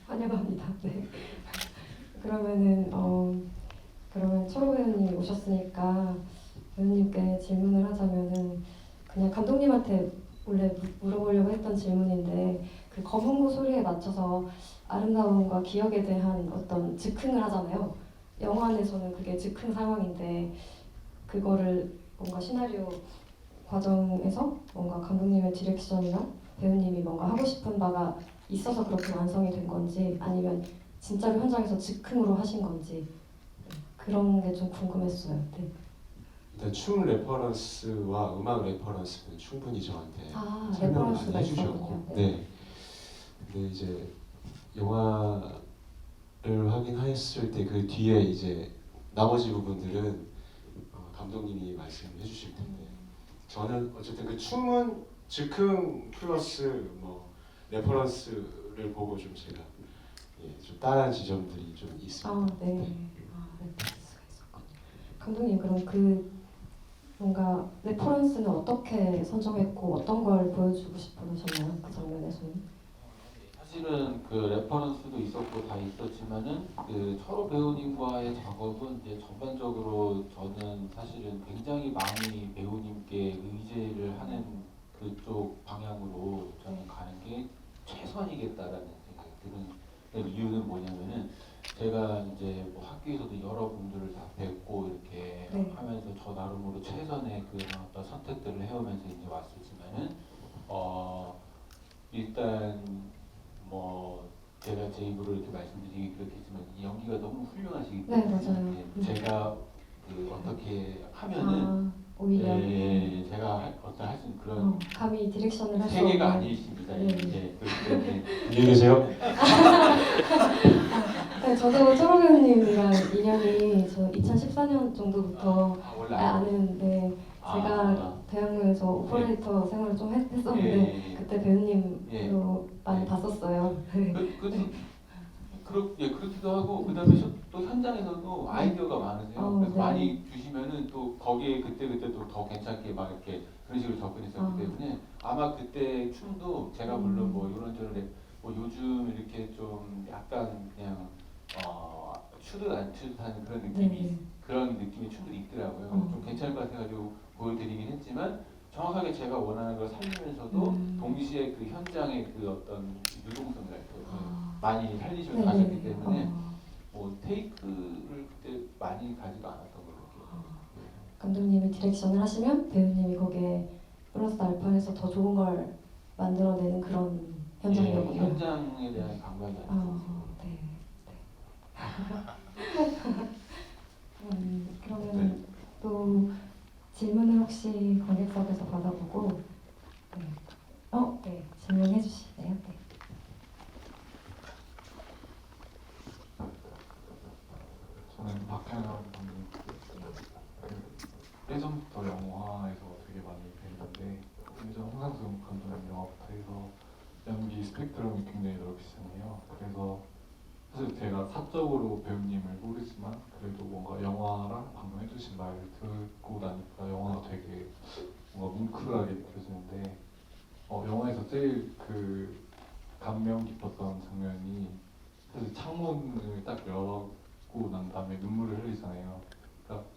A: 환영합니다. 네. 그러면은 그러면 초록 배우님이 오셨으니까 배우님께 질문을 하자면은 그냥 감독님한테 원래 물어보려고 했던 질문인데 그 검은고 소리에 맞춰서 아름다움과 기억에 대한 어떤 즉흥을 하잖아요. 영화 안에서는 그게 즉흥 상황인데 그거를 뭔가 시나리오 과정에서 뭔가 감독님의 디렉션이나 배우님이 뭔가 하고 싶은 바가 있어서 그렇게 완성이 된 건지 아니면 진짜로 현장에서 즉흥으로 하신 건지 그런 게 좀 궁금했어요. 네.
E: 일단 춤 레퍼런스와 음악 레퍼런스는 충분히 저한테 설명을 많이
A: 레퍼런스가
E: 해주셨고,
A: 있었군요.
E: 네. 근데 이제 영화를 확인했을 때 그 뒤에 이제 나머지 부분들은 감독님이 말씀해 주실 텐데 저는 어쨌든 그 춤은 즉흥 플러스 뭐 레퍼런스를 보고 좀 제가 좀 따라한 지점들이 좀 있습니다.
A: 네. 레퍼런스가 있었군요. 감독님 그럼 그 뭔가 레퍼런스는 어떻게 선정했고 어떤 걸 보여주고 싶으셨나요? 그 장면에서는?
C: 사실은 그 레퍼런스도 있었고 다 있었지만은 그 철호 배우님과의 작업은 이제 전반적으로 저는 사실은 굉장히 많이 배우님께 의지를 하는 그쪽 방향으로 저는 가는 게 최선이겠다라는 생각이 드는 이유는 뭐냐면은 제가 이제 뭐 학교에서도 여러분들을 다 뵙고 이렇게
A: 네.
C: 하면서 저 나름으로 최선의 그런 어떤 선택들을 해오면서 이제 왔었지만은 일단 뭐 제가 제 입으로 이렇게 말씀드리기 그렇겠지만 이 연기가 너무 훌륭하시기
A: 네,
C: 때문에
A: 맞아요.
C: 제가 그 어떻게 하면은
A: 오히려
C: 제가 어떤 할 수 있는 그런
A: 감히 디렉션을 할 수
C: 세계가
A: 없는
C: 아니십니다.
A: 네.
C: 예, 그렇기 때문에
E: 안녕히 계세요.
A: 네, 저도 초록 배우님이랑 인연이 저 2014년 정도부터
C: 원래
A: 아는데 제가 대학로에서 오퍼레이터 생활을 좀 했었는데 그때 배우님으로 많이 봤었어요. 네.
C: 그렇기도 하고 그다음에 또 현장에서도 아이디어가 많으세요. 그래서
A: 네.
C: 많이 주시면은 또 거기에 그때 또 더 괜찮게 막 이렇게 그런 식으로 접근했었기 때문에 아마 그때 춤도 제가 물론 뭐 이런저런 뭐 요즘 이렇게 좀 약간 그냥 추듯 안 추듯한 그런 느낌이 그런 느낌의 춤들이 있더라고요. 좀 괜찮을 것 같아가지고 보여드리긴 했지만 정확하게 제가 원하는 걸 살리면서도 동시에 그 현장의 그 어떤 유동성을 많이 살리시면서 가셨기 때문에 뭐 테이크를 그때 많이 가지도 않았던 걸로 기억해요.
A: 감독님이 디렉션을 하시면 배우님이 거기에 플러스 알파해서 더 좋은 걸 만들어내는 그런 현장이었군요.
C: 현장에 대한 감각이 아니었어요.
A: 네. 그러면 또 질문을 혹시 관객석에서 받아보고 네. 네. 질문해 주시네요. 네.
F: 저는 박하영 감독님 예전부터 영화에서 되게 많이 뵀는데 예전 홍상수 감독님 영화부터 해서 연기 스펙트럼이 굉장히 넓으시잖아요. 그래서 사실 제가 사적으로 배우님을 모르지만 그래도 뭔가 영화랑 방금 해주신 말 듣고 나니까 영화가 되게 뭔가 뭉클하게 느껴지는데 영화에서 제일 그 감명 깊었던 장면이 사실 창문을 딱 열고 난 다음에 눈물을 흘리잖아요. 그러니까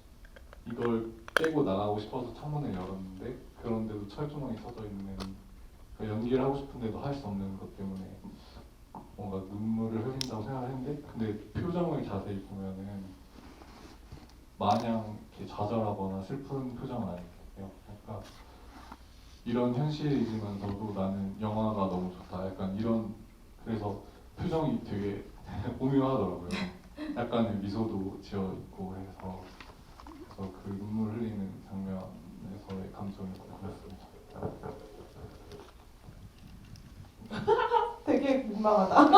F: 이걸 깨고 나가고 싶어서 창문을 열었는데 그런데도 철조망이 서져 있는 그러니까 연기를 하고 싶은데도 할 수 없는 것 때문에 뭔가 눈물을 흘린다고 생각을 했는데 근데 표정을 자세히 보면은 마냥 이렇게 좌절하거나 슬픈 표정은 아니거든요. 그러니까 이런 현실이지만서도 나는 영화가 너무 좋다. 약간 이런 그래서 표정이 되게 오묘하더라고요. 약간의 미소도 지어 있고 해서 그래서 그 눈물 흘리는 장면에서의 감정이 그랬습니다.
B: 되게 민망하다.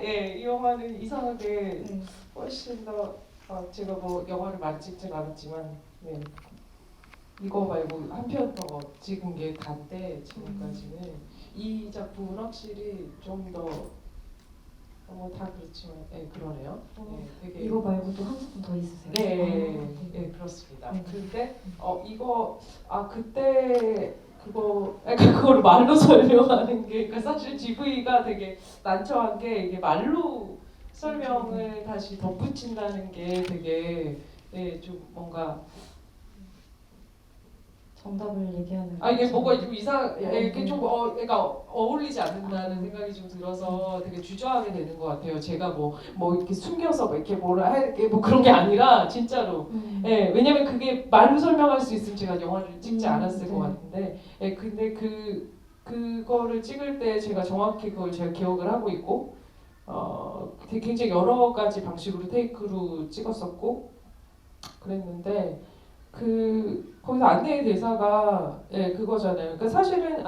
B: 이 영화는 이상하게
A: 네.
B: 훨씬 더 제가 뭐 영화를 많이 찍진 않았지만 이거 말고 한 편 더 찍은 게 단데 지금까지는 이 작품은 확실히 좀 더 다 그렇지만 그러네요. 되게
A: 이거 말고 또 한 작품 더 있으세요?
B: 네, 그렇습니다.
A: 네.
B: 근데 이거 그때 그거를 말로 설명하는 게 그러니까 사실 GV가 되게 난처한 게 이게 말로 설명을 다시 덧붙인다는 게 되게 좀 뭔가
A: 정답을 얘기하는
B: 이게
A: 거죠.
B: 뭐가 좀 이렇게 좀 그러니까 어울리지 않는다는 생각이 좀 들어서 되게 주저하게 되는 것 같아요. 제가 뭐 이렇게 숨겨서 뭐 이렇게 뭐라 할게 뭐 그런 게 아니라 진짜로 왜냐면 그게 말로 설명할 수 있으면 제가 영화를 찍지 않았을 것 같은데 근데 그거를 찍을 때 제가 정확히 그걸 제가 기억을 하고 있고 되게 굉장히 여러 가지 방식으로 테이크로 찍었었고 그랬는데 거기서 안내의 대사가 그거잖아요. 그러니까 사실은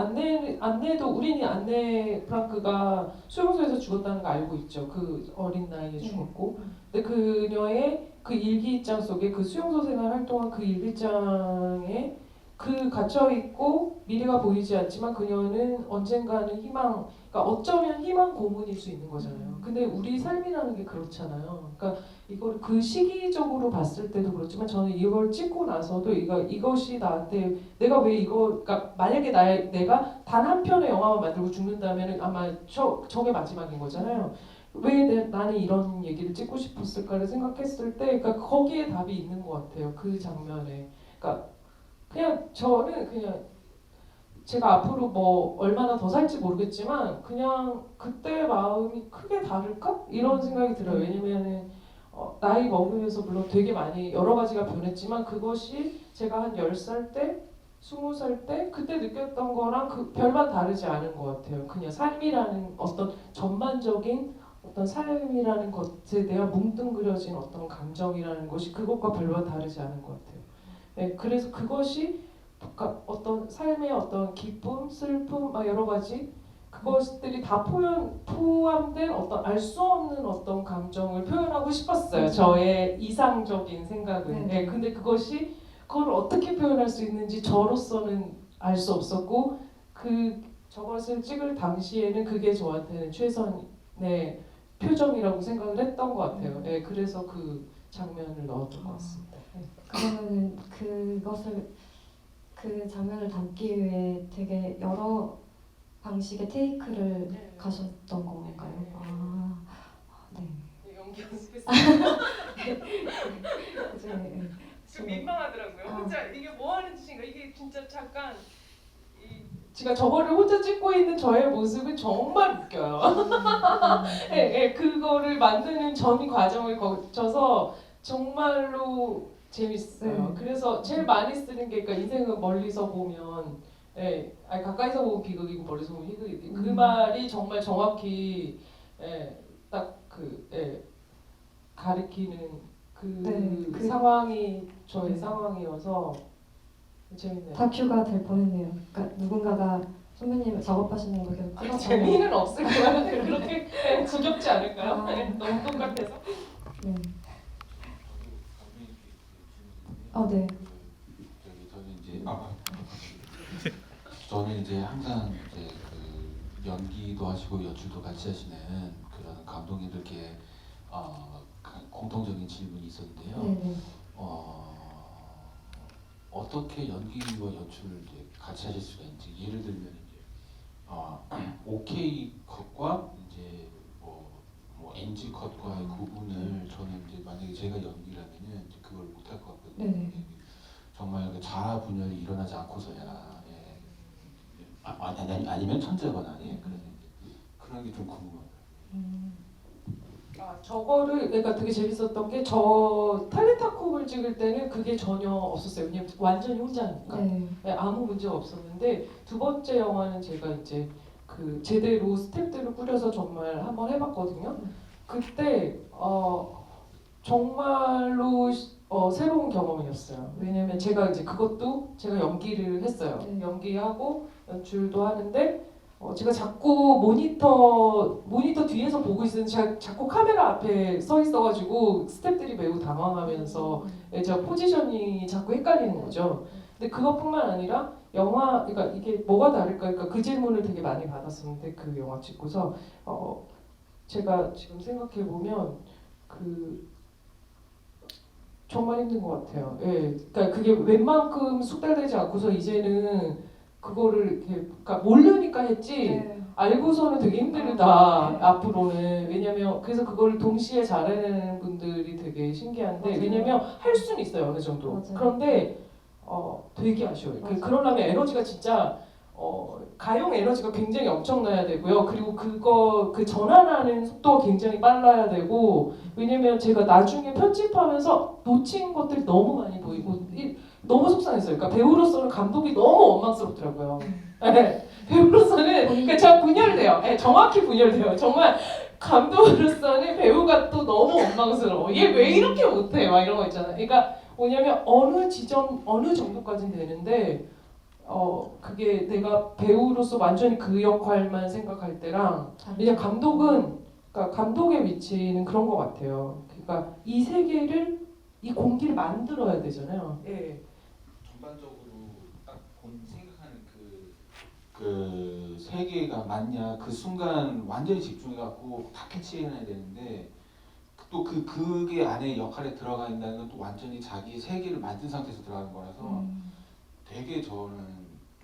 B: 안내도 우리는 안내 프랑크가 수용소에서 죽었다는 거 알고 있죠. 그 어린 나이에 죽었고. 근데 그녀의 그 일기장 속에 그 수용소 생활 활동한 그 일기장에 갇혀 있고 미래가 보이지 않지만 그녀는 언젠가는 그러니까 어쩌면 희망 고문일 수 있는 거잖아요. 근데 우리 삶이라는 게 그렇잖아요. 그러니까 이걸 그 시기적으로 봤을 때도 그렇지만 저는 이걸 찍고 나서도 이것이 나한테 내가 왜 그러니까 만약에 내가 단 한 편의 영화만 만들고 죽는다면 아마 저게 마지막인 거잖아요. 왜 나는 이런 얘기를 찍고 싶었을까를 생각했을 때 그러니까 거기에 답이 있는 것 같아요. 그 장면에. 그러니까 저는 제가 앞으로 뭐 얼마나 더 살지 모르겠지만 그냥 그때 마음이 크게 다를까? 이런 생각이 들어요. 왜냐면은 나이 먹으면서 물론 되게 많이 여러 가지가 변했지만 그것이 제가 한 10살 때, 20살 때 그때 느꼈던 거랑 별반 다르지 않은 것 같아요. 그냥 삶이라는 어떤 전반적인 어떤 삶이라는 것에 대한 뭉뚱그려진 어떤 감정이라는 것이 그것과 별반 다르지 않은 것 같아요. 그래서 그것이 그러니까 어떤 삶의 어떤 기쁨, 슬픔, 여러 가지 그것들이 다 포함된 어떤 알 수 없는 어떤 감정을 표현하고 싶었어요. 저의 이상적인 생각은. 근데 그걸 어떻게 표현할 수 있는지 저로서는 알 수 없었고 저것을 찍을 당시에는 그게 저한테는 최선의 표정이라고 생각을 했던 것 같아요. 그래서 그 장면을 넣었던 것 같습니다.
A: 그러면은 그 장면을 담기 위해 되게 여러 방식의 테이크를 가셨던 건가요? 네.
B: 연기 연습했어요.
A: 네.
B: 좀 민망하더라고요. 혼자 이게 뭐 하는 짓인가? 이게 진짜 잠깐 제가 저거를 혼자 찍고 있는 저의 모습은 정말 웃겨요. 그거를 만드는 전 과정을 거쳐서 정말로 재밌어요. 그래서 제일 많이 쓰는 게 그러니까 인생은 멀리서 보면 예, 아니 가까이서 보면 비극이고 멀리서 보면 희극이지. 그
A: 음.
B: 말이 정말 정확히 예, 딱그 예, 가리키는 그
A: 네, 그-
B: 상황이 저의
A: 네.
B: 상황이어서 재밌네요.
A: 다큐가 될 뻔했네요. 그러니까 누군가가 선배님 작업하시는 거 계속 찍어서
B: 재미는 없을 거야. 그렇게 예, 지겹지 않을까요?
A: 아.
B: 예, 너무 똑같아서.
A: 네. 네.
C: 저는 이제 항상 이제 그 연기도 하시고 연출도 같이 하시는 그런 감독님들께 공통적인 질문이 있었는데요.
A: 네네.
C: 어떻게 연기와 연출을 이제 같이 하실 수가 있는지, 예를 들면 이제 OK 컷과 이제 뭐 NG 컷과의 구분을 저는 이제 만약에 제가 연기라면은 이제 그걸 못할 것 같거든요.
A: 네네.
C: 정말 그 자아 분열이 일어나지 않고서야 아니면 천재거나 그래서 이제 그런 게 좀 궁금해요.
B: 저거를 그러니까 되게 재밌었던 게 저 탈레타콥을 찍을 때는 그게 전혀 없었어요. 왜냐면 완전히 혼자니까.
A: 네.
B: 네, 아무 문제가 없었는데 두 번째 영화는 제가 이제 그 제대로 스텝들을 꾸려서 정말 한번 해봤거든요. 그때 정말로 새로운 경험이었어요. 왜냐면 제가 이제 그것도 제가 연기를 했어요.
A: 네.
B: 연기하고 연출도 하는데 제가 자꾸 모니터 뒤에서 보고 있으면 제가 자꾸 카메라 앞에 서 있어가지고 스태프들이 매우 당황하면서 제가 포지셔닝이 자꾸 헷갈리는 거죠. 근데 그것뿐만 아니라 영화, 그러니까 이게 뭐가 다를까? 그러니까 그 질문을 되게 많이 받았었는데 그 영화 찍고서 제가 지금 생각해 보면 그 정말 힘든 것 같아요. 예, 그러니까 그게 웬만큼 숙달되지 않고서 이제는 그거를 이렇게 그러니까 모르니까 했지.
A: 네.
B: 알고서는 되게 힘들다 앞으로는. 왜냐면 그래서 그걸 동시에 잘해내는 분들이 되게 신기한데
A: 맞아요.
B: 왜냐면 할 수는 있어요 어느 정도.
A: 맞아요.
B: 그런데 되게 아쉬워요.
A: 맞아요.
B: 그러려면 에너지가 진짜 가용 에너지가 굉장히 엄청나야 되고요. 그리고 그 전환하는 속도가 굉장히 빨라야 되고 왜냐면 제가 나중에 편집하면서 놓친 것들이 너무 많이 보이고 너무 속상했어요. 그러니까 배우로서는 감독이 너무 원망스럽더라고요. 네, 배우로서는 그러니까 제가 분열돼요. 네, 정확히 분열돼요. 정말 감독으로서는 배우가 또 너무 원망스러워. 얘 왜 이렇게 못해? 막 이런 거 있잖아요. 그러니까 뭐냐면 어느 정도까지는 되는데 그게 내가 배우로서 완전히 그 역할만 생각할 때랑 왜냐면 그러니까 감독의 위치는 그런 것 같아요. 그러니까 이 세계를 이 공기를 만들어야 되잖아요. 예.
C: 전반적으로 딱 생각하는 그 세계가 맞냐 그 순간 완전히 집중해갖고 다 캐치해내야 되는데 또 그게 안에 역할에 들어가 있다는 건 또 완전히 자기 세계를 만든 상태에서 들어가는 거라서 되게 저는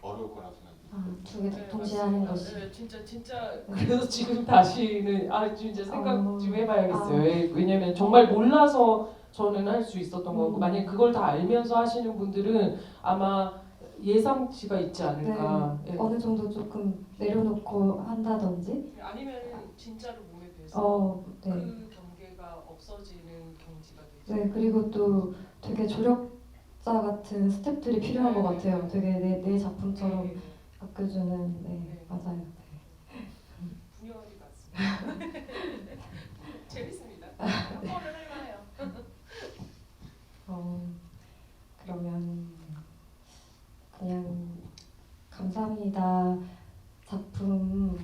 C: 어려울 거라고 생각해요.
A: 두 개
B: 네,
A: 동시에
B: 맞습니다.
A: 하는 것이.
B: 네, 진짜 그래서 지금 다시는 진짜 생각 좀 해봐야겠어요. 예, 왜냐면 정말 몰라서 저는 할 수 있었던 거고 만약에 그걸 다 알면서 하시는 분들은 아마 예상치가 있지 않을까. 예.
A: 어느 정도 조금 내려놓고 한다든지.
B: 아니면 진짜로 몸에 배서
A: 네.
B: 그 경계가 없어지는 경지가 되죠.
A: 네, 그리고 또 되게 조력자 같은 스태프들이 필요한 것 같아요. 되게 내 작품처럼
B: 네,
A: 아껴주는. 네,
B: 네.
A: 맞아요.
B: 분명하게 같습니다. 재밌습니다. 한번은 할만해요.
A: 그러면 그냥 감사합니다. 작품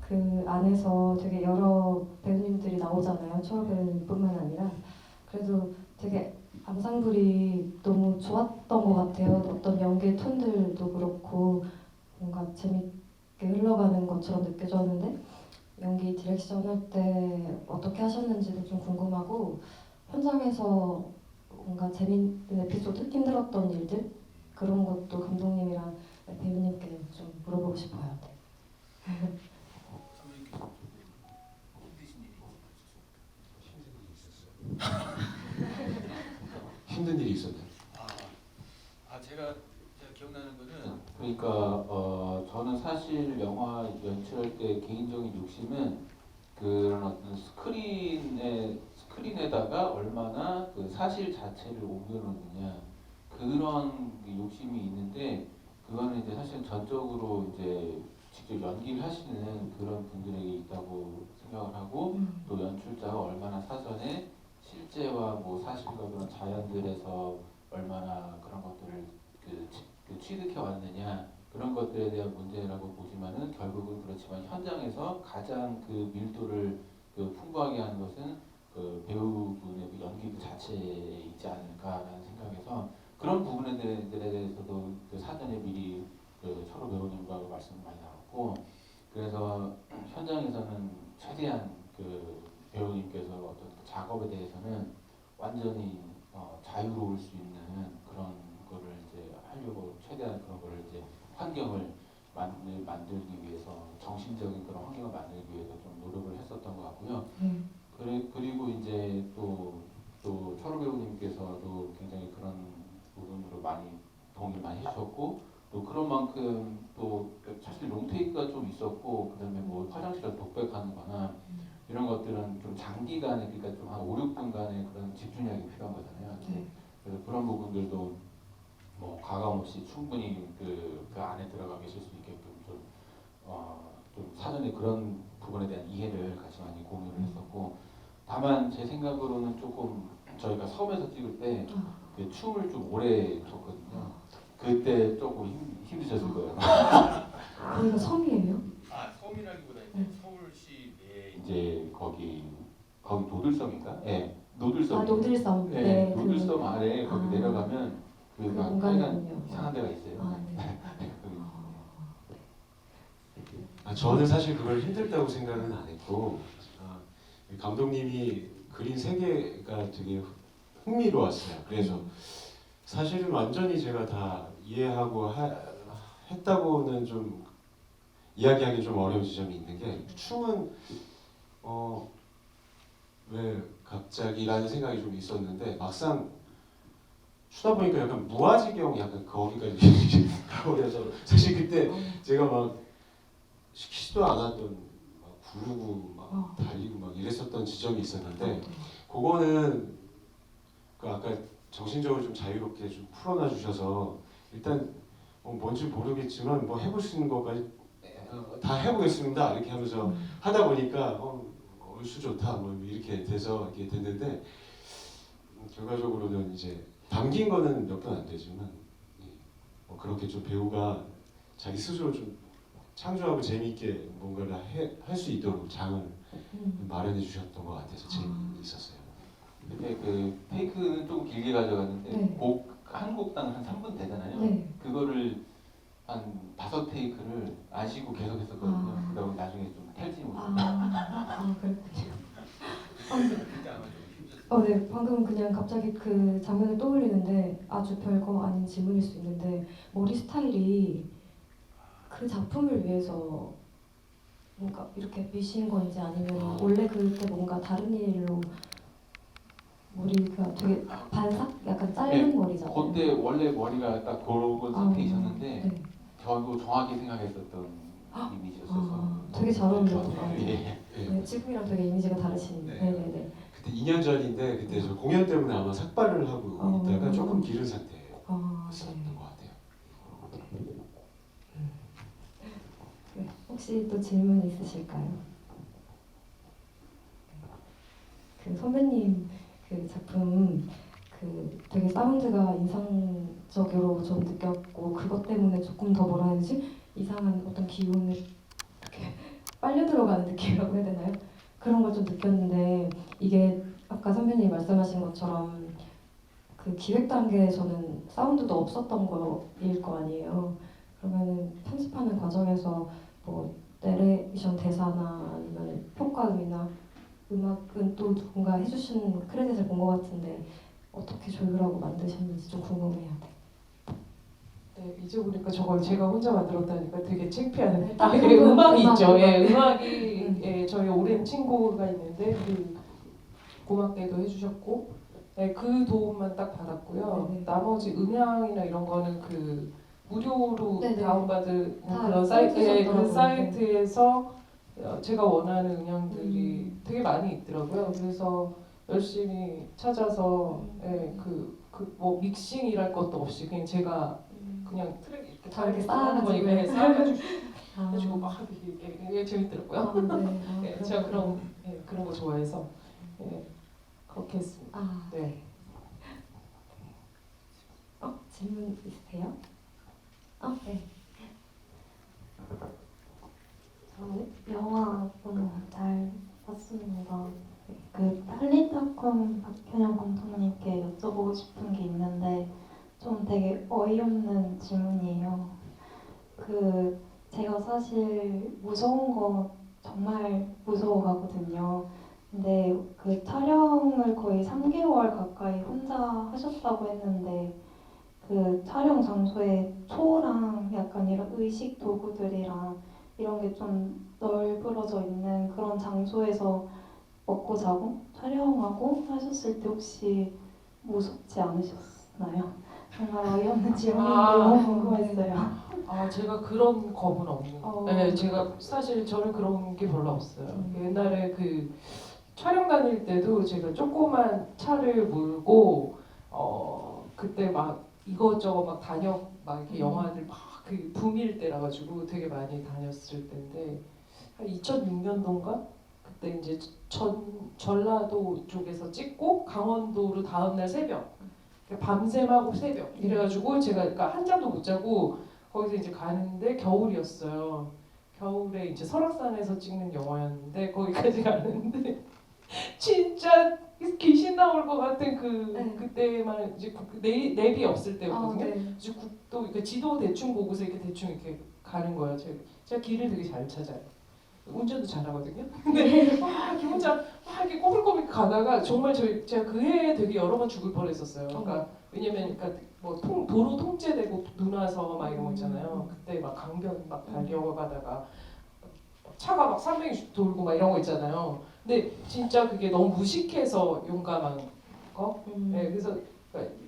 A: 그 안에서 되게 여러 배우님들이 나오잖아요. 초월 배우님뿐만 아니라 그래도 되게 앙상블이 너무 좋았던 것 같아요. 어떤 연기의 톤들도 그렇고 뭔가 재밌게 흘러가는 것처럼 느껴졌는데 연기 디렉션 할 때 어떻게 하셨는지도 좀 궁금하고 현장에서 뭔가 재밌는 에피소드, 힘들었던 일들 그런 것도 감독님이랑 배우님께 좀 물어보고 싶어요. 네.
C: 힘든 일이 있었나요? 제가 기억나는 거는 그러니까 저는 사실 영화 연출할 때 개인적인 욕심은 그런 어떤 스크린에다가 얼마나 그 사실 자체를 옮겨놓느냐 그런 욕심이 있는데 그거는 이제 사실 전적으로 이제 직접 연기를 하시는 그런 분들에게 있다고 생각을 하고 또 연출자가 얼마나 사전에 실제와 뭐 사실과 그런 자연들에서 얼마나 그런 것들을 그 취득해 왔느냐 그런 것들에 대한 문제라고 보지만은 결국은 그렇지만 현장에서 가장 그 밀도를 그 풍부하게 하는 것은 그 배우분의 그 연기 그 자체에 있지 않을까라는 생각에서 그런 부분들에 대해서도 그 사전에 미리 그 철호 배우님과 말씀을 많이 나눴고 그래서 현장에서는 최대한 그 배우님께서 어떤 그 작업에 대해서는 완전히 자유로울 수 있는 그런 거를 이제 하려고 최대한 그런 거를 이제 환경을 만들기 위해서 정신적인 그런 환경을 만들기 위해서 좀 노력을 했었던 것 같고요. 그리고 이제 또 철호 배우님께서도 굉장히 그런 부분으로 많이 도움을 많이 해주셨고 또 그런 만큼 또 사실 롱테이크가 좀 있었고 그다음에 뭐 화장실에서 독백하는 거나 이런 것들은 좀 장기간에 그러니까 좀 한 5, 6분간의 그런 집중력이 필요한 거잖아요. 그래서 그런 부분들도 뭐 가감 없이 충분히 그 안에 들어가 계실 수 있게끔 좀 사전에 그런 부분에 대한 이해를 같이 많이 공유를 했었고 다만 제 생각으로는 조금 저희가 섬에서 찍을 때 그 춤을 좀 오래 췄거든요. 그때 조금 힘드셨을 거예요.
A: 거기가 섬이에요?
C: 섬이라기보다 이제 서울시 내에 이제 거기 노들섬인가? 네, 노들섬.
A: 노들섬.
C: 네, 노들섬 아래 거기 내려가면
A: 그
C: 막
A: 공간이군요.
C: 이상한 데가 있어요.
E: 저는 사실 그걸 힘들다고 생각은 안 했고 감독님이 그린 세계가 되게 흥미로웠어요. 그래서 사실은 완전히 제가 다 이해하고 했다고는 좀 이야기하기 좀 어려운 지점이 있는 게 춤은 왜 갑자기라는 생각이 좀 있었는데 막상 추다 보니까 약간 무아지경 약간 거기까지 가버려서 사실 그때 제가 막 시키지도 않았던 막 구르고 막 달리고 막 이랬었던 지점이 있었는데 그거는 그 아까 정신적으로 좀 자유롭게 좀 풀어놔 주셔서 일단 뭔지 모르겠지만 뭐 해볼 수 있는 것까지 다 해보겠습니다 이렇게 하면서 하다 보니까 얼쑤 좋다 뭐 이렇게 돼서 이렇게 됐는데 결과적으로는 이제 담긴 거는 몇 번 안 되지만 뭐 그렇게 좀 배우가 자기 스스로 좀 창조하고 재미있게 뭔가를 할 수 있도록 장을 마련해 주셨던 것 같아서 재미있었어요.
C: 근데 그 테이크는 좀 길게 가져갔는데
A: 네.
C: 한 곡당 한 3분 되잖아요.
A: 네.
C: 그거를 한 5테이크를 안 쉬고 계속 했었거든요. 그러다 보니 나중에 좀 탈진이 오셨어요.
A: 그렇군요. 네, 방금 그냥 갑자기 그 장면을 떠올리는데 아주 별거 아닌 질문일 수 있는데 머리 스타일이 그 작품을 위해서 뭔가 이렇게 미신 건지 아니면 원래 그때 뭔가 다른 일로 머리가 되게 반삭? 약간 짧은 머리잖아요.
C: 그때 원래 머리가 딱 그런 상태 있었는데
A: 네.
C: 저도 정확히 생각했었던 이미지였어서
A: 되게 잘 어울리는 것 같아요.
C: 예.
A: 네, 지금이랑 되게 이미지가 다르신. 네네네.
E: 그때 2년 전인데 그때 저 공연 때문에 아마 삭발을 하고 있다가 조금 기른 상태였었던 것 같아요.
A: 네. 혹시 또 질문 있으실까요? 그 선배님 그 작품 그 되게 사운드가 인상적으로 좀 느꼈고 그것 때문에 조금 더 뭐라 해야 되지? 이상한 어떤 기운을 이렇게 빨려 들어가는 느낌이라고 해야 되나요? 그런 걸 좀 느꼈는데 이게 아까 선배님이 말씀하신 것처럼 그 기획 단계에서는 사운드도 없었던 거일 거 아니에요. 그러면은 편집하는 과정에서 뭐 내레이션 대사나 아니면 효과음이나 음악은 또 누군가 해주신 크레딧을 본 것 같은데 어떻게 조율하고 만드셨는지 좀 궁금해요.
B: 네, 이제 보니까 저걸 제가 혼자 만들었다니까 되게 창피하네.
A: 딱
B: 이게
A: 그거
B: 음악이
A: 음악,
B: 있죠. 예,
A: 음악.
B: 음악이 예, 저희 오랜 친구가 있는데 그 고맙게도 해주셨고 그 도움만 딱 받았고요.
A: 네네.
B: 나머지 음향이나 이런 거는 그 무료로
A: 네네.
B: 다운받은
A: 다
B: 그런 사이트에
A: 써주셨더라고요.
B: 그 사이트에서 제가 원하는 음향들이 되게 많이 있더라고요. 그래서 열심히 찾아서 뭐 믹싱이랄 것도 없이 그냥 제가 그냥 트랙 이렇게
A: 저렇게
B: 하는 거
A: 쌓아가지고.
B: 이거 쌓아가지고
A: 아,
B: 해주고 막 이게 재밌더라고요.
A: 아, 네. 아,
B: 네, 제가
A: 그렇구나.
B: 그런 거 좋아해서 그렇게 했습니다.
A: 아,
B: 네.
A: 질문 있으세요? 네.
G: 저는 영화 너무 잘 봤습니다. 그 할리닷컴 박현영 감독님께 여쭤보고 싶은 게 있는데 좀 되게 어이없는 질문이에요. 제가 사실 무서운 거 정말 무서워하거든요. 근데 그 촬영을 거의 3개월 가까이 혼자 하셨다고 했는데 그 촬영 장소에 초랑 약간 이런 의식 도구들이랑 이런 게 좀 널브러져 있는 그런 장소에서 먹고 자고 촬영하고 하셨을 때 혹시 무섭지 않으셨나요? 정말 어이없는 질문인데 너무 궁금했어요.
B: 제가 그런 겁은 없는. 네, 제가 사실 저는 그런 게 별로 없어요. 옛날에 그 촬영 다닐 때도 제가 조그만 차를 몰고 그때 막 이것저것 막 막 이렇게 영화들 막 그 붐일 때라 가지고 되게 많이 다녔을 때인데 한 2006년도인가 그때 이제 전라도 쪽에서 찍고 강원도로 다음날 새벽 밤샘하고 새벽 이래가지고 제가 그러니까 한 잠도 못 자고 거기서 이제 가는데 겨울이었어요. 겨울에 이제 설악산에서 찍는 영화였는데 거기까지 가는데 진짜 귀신 나올 것 같은 그때만 이제 내비 없을 때였거든요. 이제 국도 이렇게 지도 대충 보고서 이렇게 대충 이렇게 가는 거예요. 제가 길을 되게 잘 찾아요. 운전도 잘하거든요. 근데 막 혼자 막 이렇게 꼬불꼬불 가다가 정말 제가 그 해에 되게 여러 번 죽을 뻔했었어요. 그러니까 왜냐면 그러니까 뭐 도로 통제되고 눈 와서 막 이런 거 있잖아요. 그때 막 강변 막 달려가다가 차가 막 360 돌고 막 이런 거 있잖아요. 근데 진짜 그게 너무 무식해서 용감한 거. 네, 그래서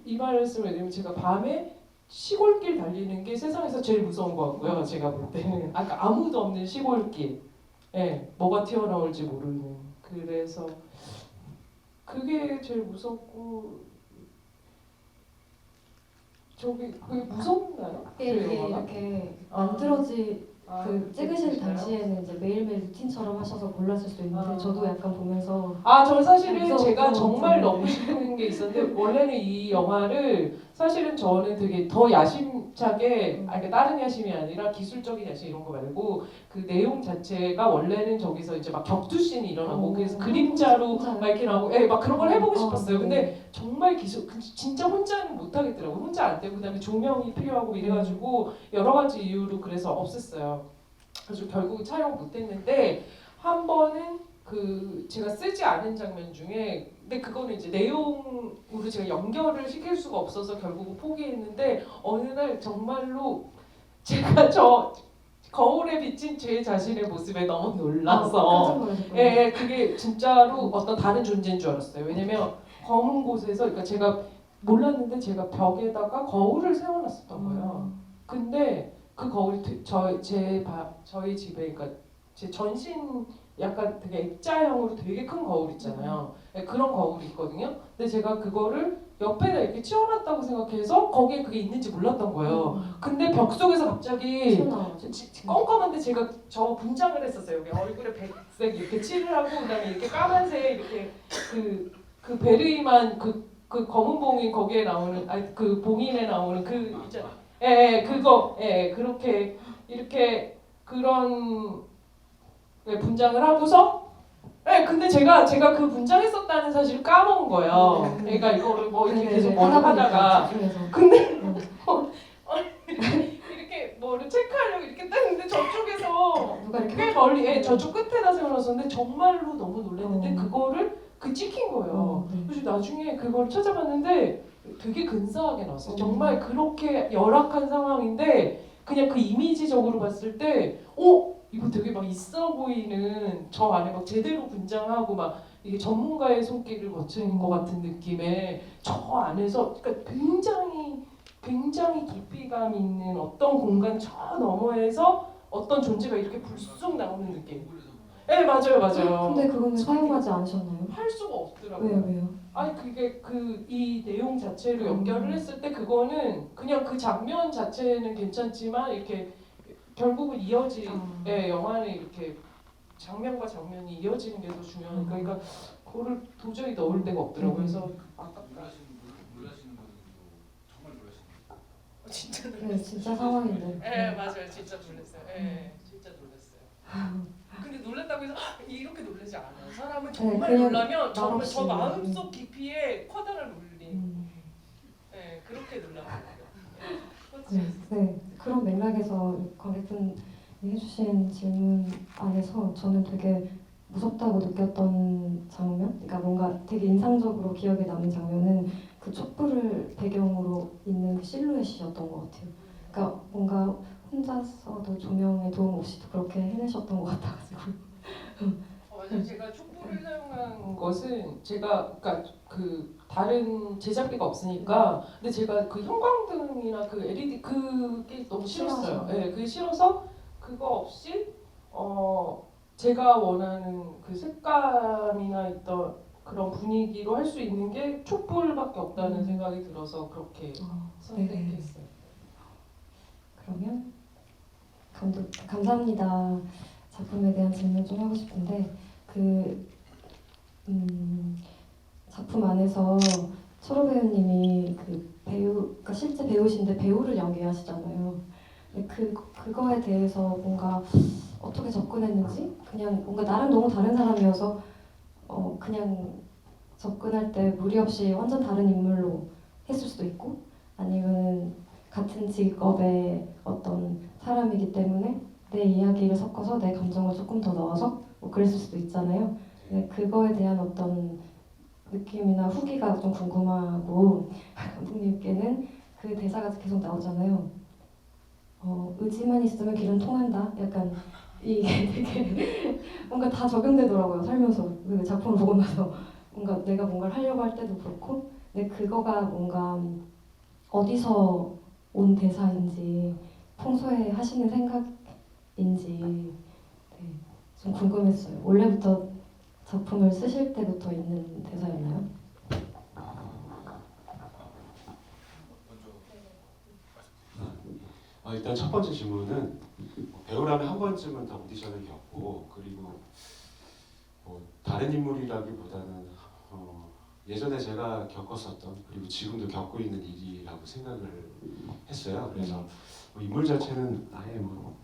B: 이 말씀을 드리면 제가 밤에 시골길 달리는 게 세상에서 제일 무서운 것 같고요. 제가 볼 때는 아무도 없는 시골길. 네, 뭐가 튀어나올지 모르는. 그래서 그게 제일 무섭고 그게 무섭나요?
A: 이게
B: 그 영화가?
A: 이렇게
B: 그
A: 찍으실
B: 그러시나요?
A: 당시에는 이제 매일매일 루틴처럼 하셔서 몰랐을 수도 있는데 저도 약간 보면서
B: 저는 사실은
A: 무서워,
B: 제가
A: 무서워,
B: 정말
A: 무서워.
B: 넣고 싶은 게 있었는데 원래는 이 영화를 사실은 저는 되게 더 야심차게 그러니까 다른 야심이 아니라 기술적인 야심 이런 거 말고 그 내용 자체가 원래는 저기서 이제 막 격투씬이 일어나고 그래서 그림자로 막 이렇게 나오고 막 그런 걸 해보고 싶었어요. 근데 정말 진짜 혼자는 못 하겠더라고요. 혼자 안 되고 그다음에 조명이 필요하고 이래가지고 여러 가지 이유로 그래서 없앴어요. 그래서 결국 촬영 못했는데 한 번은 제가 쓰지 않은 장면 중에 근데 그거는 이제 내용으로 제가 연결을 시킬 수가 없어서 결국은 포기했는데 어느 날 정말로 제가 거울에 비친 제 자신의 모습에 너무 놀라서 그게 진짜로 어떤 다른 존재인 줄 알았어요. 왜냐면 검은 곳에서 그러니까 제가 몰랐는데 제가 벽에다가 거울을 세워놨었던 거예요. 근데 그 거울이 저희 집에 그러니까 제 전신 약간 되게 액자형으로 되게 큰 거울 있잖아요. 그런 거울이 있거든요. 근데 제가 그거를 옆에다 이렇게 치워놨다고 생각해서 거기에 그게 있는지 몰랐던 거예요. 근데 벽 속에서 갑자기 껌껌한데 제가 저 분장을 했었어요. 여기 얼굴에 백색 이렇게 칠을 하고 그다음에 이렇게 까만색 이렇게 그 베르이만 그 검은 봉인 거기에 나오는 그 봉인에 나오는 그 있잖아요. 그렇게 이렇게 그런 분장을 하고서 근데 제가 그 분장했었다는 사실을 까먹은 거예요. 그러니까 이거를 뭐 이렇게 계속 뭘 하다가 근데 이렇게 뭐를 체크하려고 이렇게 떴는데 저쪽에서 꽤 멀리 저쪽 끝에다 세워놨었는데 정말로 너무 놀랐는데 그거를 찍힌 거예요. 그래서 나중에 그걸 찾아봤는데 되게 근사하게 나왔어요. 정말 그렇게 열악한 상황인데 그냥 그 이미지적으로 봤을 때 이거 되게 막 있어 보이는 저 안에 막 제대로 분장하고 막 이게 전문가의 손길을 거친 것 같은 느낌의 저 안에서 그러니까 굉장히 깊이감 있는 어떤 공간 저 너머에서 어떤 존재가 이렇게 불쑥 나오는 느낌. 네 맞아요.
A: 근데 그거는 사용하지 않으셨나요?
B: 할 수가 없더라고요.
A: 왜요?
B: 아니 그게 이 내용 자체로 연결을 했을 때 그거는 그냥 그 장면 자체는 괜찮지만 이렇게 결국은 영화는 이렇게 장면과 장면이 이어지는 게 더 중요한 그러니까 그거를 도저히 넣을 데가 없더라고요. 그래서 아깝다.
C: 놀라시는 분들도 정말 놀라시는 거예요.
B: 진짜
A: 네, 진짜 상황인데.
B: 네 맞아요. 진짜 놀랐어요. 네 진짜 놀랐어요. 근데 놀랐다고 해서 이렇게 놀라지 않아요. 사람은 정말
A: 그냥
B: 놀라면 정말
A: 말없이.
B: 저 마음속 깊이에 커다란 울림.
A: 음.
B: 네 그렇게 놀라더라고요.
A: 네, 그런 맥락에서 관객분이 해주신 질문 안에서 저는 되게 무섭다고 느꼈던 장면, 그러니까 뭔가 되게 인상적으로 기억에 남는 장면은 그 촛불을 배경으로 있는 그 실루엣이었던 것 같아요. 그러니까 뭔가 혼자서도 조명의 도움 없이도 그렇게 해내셨던 것 같아가지고.
B: 맞아요. 제가 촛불을 사용한 것은 제가 그러니까 그 다른 제작비가 없으니까 근데 제가 그 형광등이나 그 LED 그게 너무 싫었어요. 네, 그게 싫어서 그거 없이 제가 원하는 그 색감이나 있던 그런 분위기로 할 수 있는 게 촛불밖에 없다는 생각이 들어서 그렇게 선택했어요.
A: 그러면 감독 감사합니다. 작품에 대한 질문 좀 하고 싶은데 작품 안에서 철호 배우님이 그 배우, 그러니까 실제 배우신데 배우를 연기하시잖아요. 근데 그거에 대해서 뭔가 어떻게 접근했는지 그냥 뭔가 나랑 너무 다른 사람이어서 그냥 접근할 때 무리 없이 완전 다른 인물로 했을 수도 있고 아니면 같은 직업의 어떤 사람이기 때문에 내 이야기를 섞어서 내 감정을 조금 더 넣어서 뭐 그랬을 수도 있잖아요. 근데 그거에 대한 어떤 느낌이나 후기가 좀 궁금하고 감독님께는 그 대사가 계속 나오잖아요. 의지만 있으면 길은 통한다. 약간 이게 되게 뭔가 다 적용되더라고요. 살면서 그 작품을 보고 나서 뭔가 내가 뭔가를 하려고 할 때도 그렇고 근데 그거가 뭔가 어디서 온 대사인지 평소에 하시는 생각인지 좀 궁금했어요. 원래부터 작품을 쓰실 때부터 있는 대사였나요?
E: 일단 첫 번째 질문은 배우라면 한 번쯤은 다 오디션을 겪고 그리고 뭐 다른 인물이라기보다는 예전에 제가 겪었었던 그리고 지금도 겪고 있는 일이라고 생각을 했어요. 그래서 뭐 인물 자체는 아예 뭐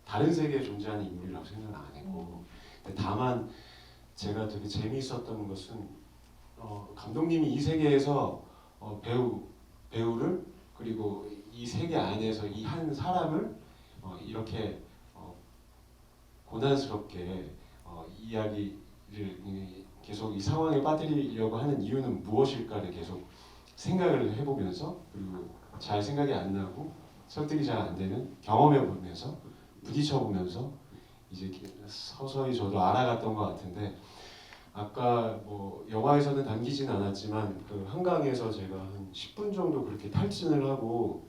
E: 다른 세계에 존재하는 인물이라고 생각을 안 했고 근데 다만 제가 되게 재미있었던 것은 감독님이 이 세계에서 배우를 그리고 이 세계 안에서 이 한 사람을 이렇게 고난스럽게 이야기를 계속 이 상황에 빠뜨리려고 하는 이유는 무엇일까를 계속 생각을 해보면서 그리고 잘 생각이 안 나고 설득이 잘 안 되는 경험해 보면서 부딪혀 보면서 이제 서서히 저도 알아갔던 것 같은데 아까 뭐 영화에서는 담기진 않았지만 그 한강에서 제가 한 10분 정도 그렇게 탈진을 하고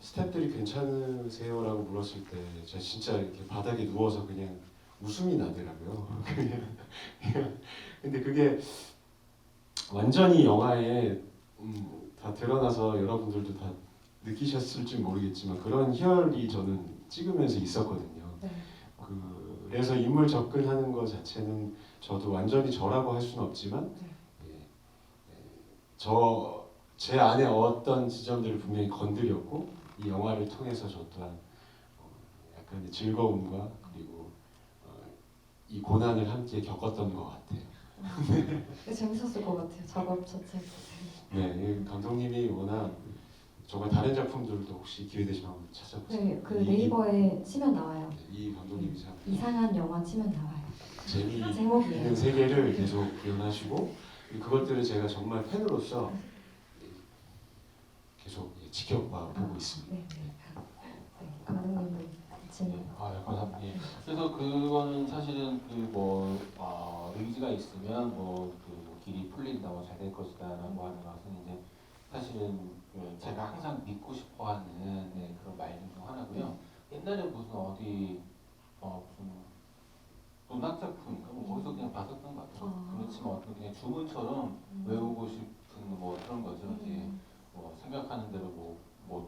E: 스태프들이 괜찮으세요라고 물었을 때 제가 진짜 이렇게 바닥에 누워서 그냥 웃음이 나더라고요. 근데 그게 완전히 영화에 다 드러나서 여러분들도 다 느끼셨을지 모르겠지만 그런 희열이 저는 찍으면서 있었거든요.
A: 네.
E: 그래서 인물 접근하는 것 자체는 저도 완전히 저라고 할 수는 없지만 제 안에 어떤 지점들을 분명히 건드렸고 이 영화를 통해서 저 또한 약간의 즐거움과 그리고 이 고난을 함께 겪었던 것 같아요.
A: 재밌었을 것 같아요. 작업 자체.
E: 네, 감독님이 워낙 정말 다른 작품들도 혹시 기회 되시면 한번 찾아보세요.
A: 네, 그 네이버에 치면 나와요.
E: 이 감독님이 참
A: 이상한 영화 치면 나와요.
E: 재미있는
A: 제목이에요.
E: 세계를 계속 구현하시고 그것들을 제가 정말 팬으로서 계속 지켜봐 보고 있습니다.
A: 네, 감독님도 질문.
C: 감사합니다. 그래서 그거는 사실은 의지가 있으면 길이 풀린다고 잘 될 것이다라고 하는 것은 이제 사실은 제가 항상 믿고 싶어하는 그런 말 중 하나고요. 옛날에 무슨 어디 무슨 주문처럼 외우고 싶은 뭐 그런 거죠. 이제 뭐 생각하는 대로 뭐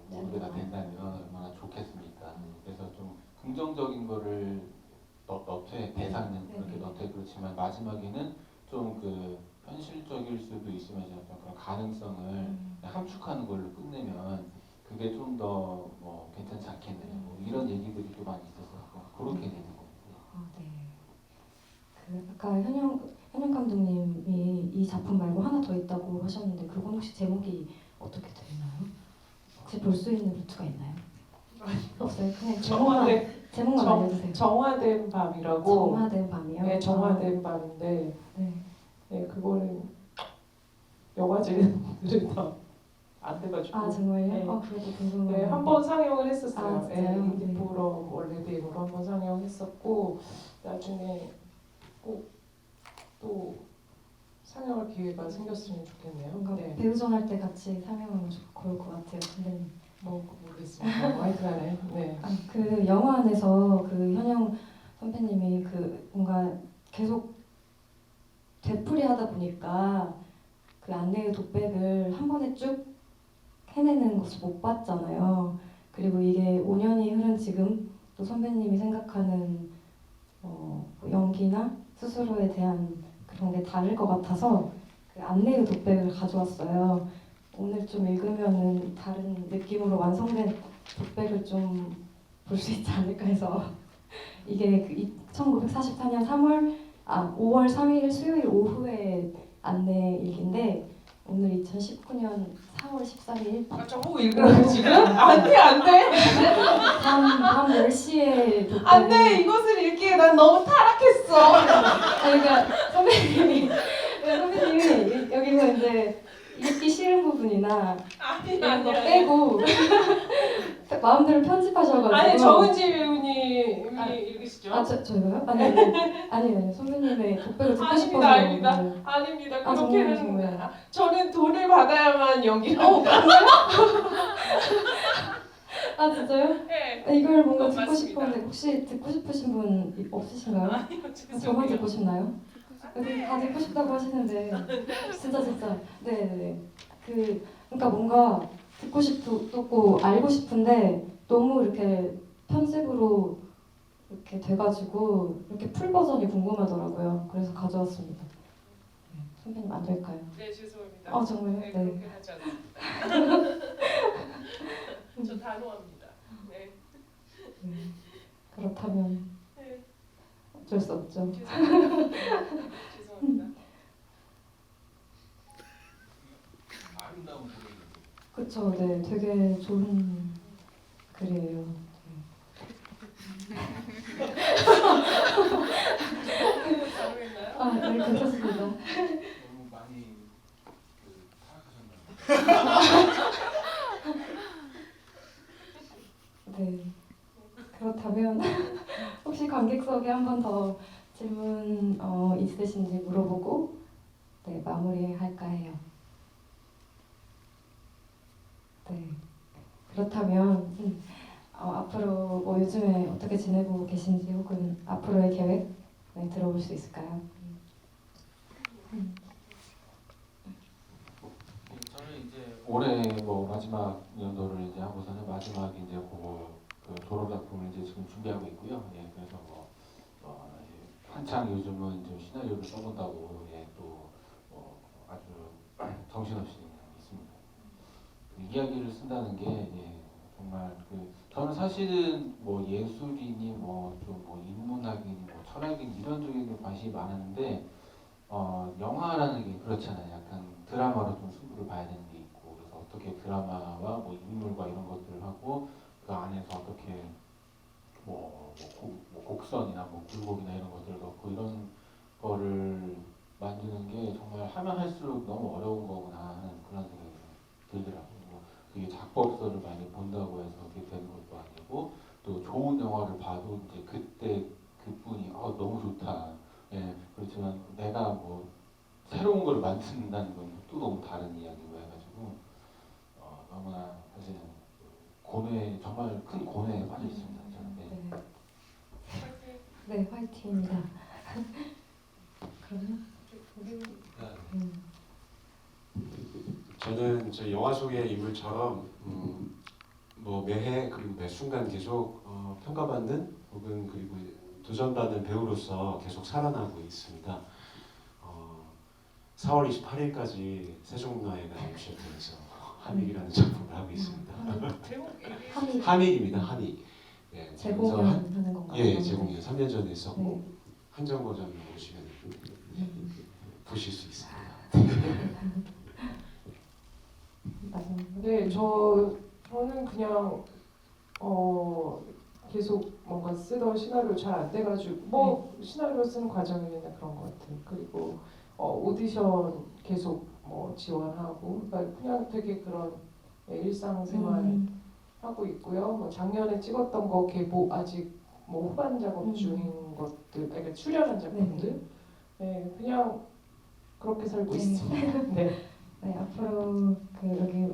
C: 모르게 다 된다면 얼마나 좋겠습니까. 그래서 좀 긍정적인 거를 넣되 대사는 그렇게 넣되 그렇지만 마지막에는 좀 그 현실적일 수도 있으면서 약간 그런 가능성을 함축하는 걸로 끝내면 그게 좀 더 뭐 괜찮지 않겠느냐 뭐 이런 얘기들이 또 많이 있어서 그렇게 되는 거예요.
A: 아, 네. 그 아까 현영 감독님이 이 작품 말고 하나 더 있다고 하셨는데 그건 혹시 제목이 어떻게 되나요? 혹시 볼 수 있는 루트가 있나요? 없어요. 그냥 제목만 알려주세요.
B: 정화된 밤이라고.
A: 정화된 밤이요?
B: 네, 정화된 밤인데
A: 네.
B: 네, 그거는 영화제는 안 돼가지고.
A: 아 정말요?
B: 네.
A: 그래도 궁금해요.
B: 네, 한 번 상영을 했었어요.
A: 아, 진짜요?
B: 인디 포럼 원래 대행으로 한 번 상영했었고 나중에 꼭 또 상영할 기회가 생겼으면 좋겠네요.
A: 뭔가
B: 네.
A: 배우전 할 때 같이 상영하면 좋을 것 같아요. 선배님.
B: 모르겠습니다. 뭐 하여튼간에 네.
A: 그 영화 안에서 그 현영 선배님이 그 뭔가 계속 되풀이하다 보니까 그 안내의 독백을 한 번에 쭉 해내는 것을 못 봤잖아요. 그리고 이게 5년이 흐른 지금 또 선배님이 생각하는 뭐 연기나 스스로에 대한 그런 게 다를 것 같아서 그 안내의 독백을 가져왔어요. 오늘 좀 읽으면은 다른 느낌으로 완성된 독백을 좀 볼 수 있지 않을까 해서 이게 그 1944년 5월 3일 수요일 오후에 안내 일기인데 오늘 2019년 4월 13일
B: 저보고 읽으라고 지금? 안돼
A: 밤 10시에 독백을
B: 안돼 이것을 읽기에 난 너무 타락했어.
A: 그러니까 선배님이 여기서 이제 읽기 싫은 부분이나 이런 거 빼고 마음대로 편집하셔가지고
B: 아니 정은지 배우님이 읽으시죠?
A: 저요? 아니 선배님의 독백을 듣고 싶어서
B: 아닙니다.
A: 네.
B: 아닙니다.
A: 아,
B: 그렇게는
A: 정말.
B: 저는 돈을 받아야만 연기를
A: 아 진짜요?
B: 네.
A: 이걸 뭔가 듣고
B: 맞습니다.
A: 싶었는데 혹시 듣고 싶으신 분 없으신가요?
B: 아니요,
A: 저만 듣고
B: 죄송해요.
A: 싶나요? 다 듣고 싶다고 하시는데 진짜 네네네 그러니까 뭔가 듣고 싶고 알고 싶은데 너무 이렇게 편집으로 이렇게 돼가지고 이렇게 풀 버전이 궁금하더라고요. 그래서 가져왔습니다. 네, 선배님 안 될까요?
B: 네, 죄송합니다.
A: 정말요?
B: 네,
A: 네.
B: 그렇게 하지 않습니다. 저 단호합니다. 네.
A: 그렇다면
B: 네.
A: 어쩔 수 없죠.
B: 죄송합니다.
C: 아름다운 고백이
A: 그쵸, 네, 되게 좋은 글이에요.
B: 잘했나요?
A: 네, 괜찮습니다.
C: 너무 많이 타락하셨나요?
A: 네. 그렇다면 혹시 관객석에 한 번 더 질문 있으신지 물어보고 네, 마무리할까 해요. 네. 그렇다면 앞으로 뭐 요즘에 어떻게 지내고 계신지 혹은 앞으로의 계획 들어볼 수 있을까요?
C: 저는 이제 올해 뭐 마지막 연도를 이제 하고서는 마지막 이제 그 졸업 작품을 이제 지금 준비하고 있고요. 예, 그래서 이제 한창 요즘은 좀 시나리오를 써본다고 또 아주 정신없이 있습니다. 그 이야기를 쓴다는 게 정말 저는 사실은 뭐 예술이니 뭐 좀 뭐 인문학이니 뭐 철학이니 이런 쪽에 관심이 많았는데 영화라는 게 그렇잖아요. 약간 드라마로 좀 승부를 봐야 되는 게 있고 그래서 어떻게 드라마와 뭐 인물과 이런 것들을 하고 그 안에서 어떻게 곡선이나 뭐 굴곡이나 이런 것들을 넣고 이런 거를 만드는 게 정말 하면 할수록 너무 어려운 거구나 하는 그런 생각이 들더라고요. 그게 작법서를 많이 본다고 해서 그게 되는 것도 아니고 또 좋은 영화를 봐도 이제 그때 그분이 너무 좋다. 예, 그렇지만 내가 뭐 새로운 걸 만든다는 건 또 너무 다른 이야기고 해가지고 너무나 사실은 정말 큰 고뇌에 빠져 있습니다. 저는.
A: 네, 화이팅입니다. 그러면
E: 저는 저 영화 속의 인물처럼 뭐 매해 그리고 매 순간 계속 평가받는 혹은 그리고 도전받는 배우로서 계속 살아나고 있습니다. 4월 28일까지 세종문화회관 MCF에서 함익이라는 작품을 하고 있습니다. 함익입니다. 함익. 예,
A: 재공연하는 건가요?
E: 예, 제공연 3년 전에 했었고
A: 네.
E: 한정거장에 오시면 보실 수 있습니다.
A: 맞아요.
B: 네, 저는 그냥 계속 뭔가 쓰던 시나리오 잘 안 돼가지고 뭐 시나리오 쓰는 과정이 맨날 그런 것 같아요. 그리고 오디션 계속 뭐 지원하고 그러니까 그냥 되게 그런 일상생활 하고 있고요. 뭐 작년에 찍었던 거 개보 아직 뭐 후반 작업 중인 것들, 그러니까 출연한 작품들, 네, 그냥 그렇게 살고
A: 네.
B: 있습니다. 네.
A: 네, 앞으로 그 여기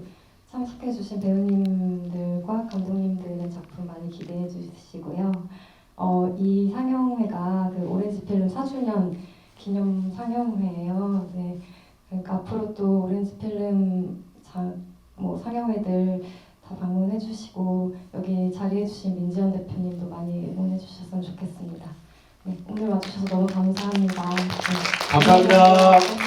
A: 참석해주신 배우님들과 감독님들의 작품 많이 기대해 주시고요. 이 상영회가 그 오렌지 필름 4주년 기념 상영회예요. 네, 그러니까 앞으로 또 오렌지 필름 뭐 상영회들 다 방문해 주시고 여기 자리해 주신 민지연 대표님도 많이 응원해 주셨으면 좋겠습니다. 네, 오늘 와주셔서 너무 감사합니다. 네.
E: 감사합니다.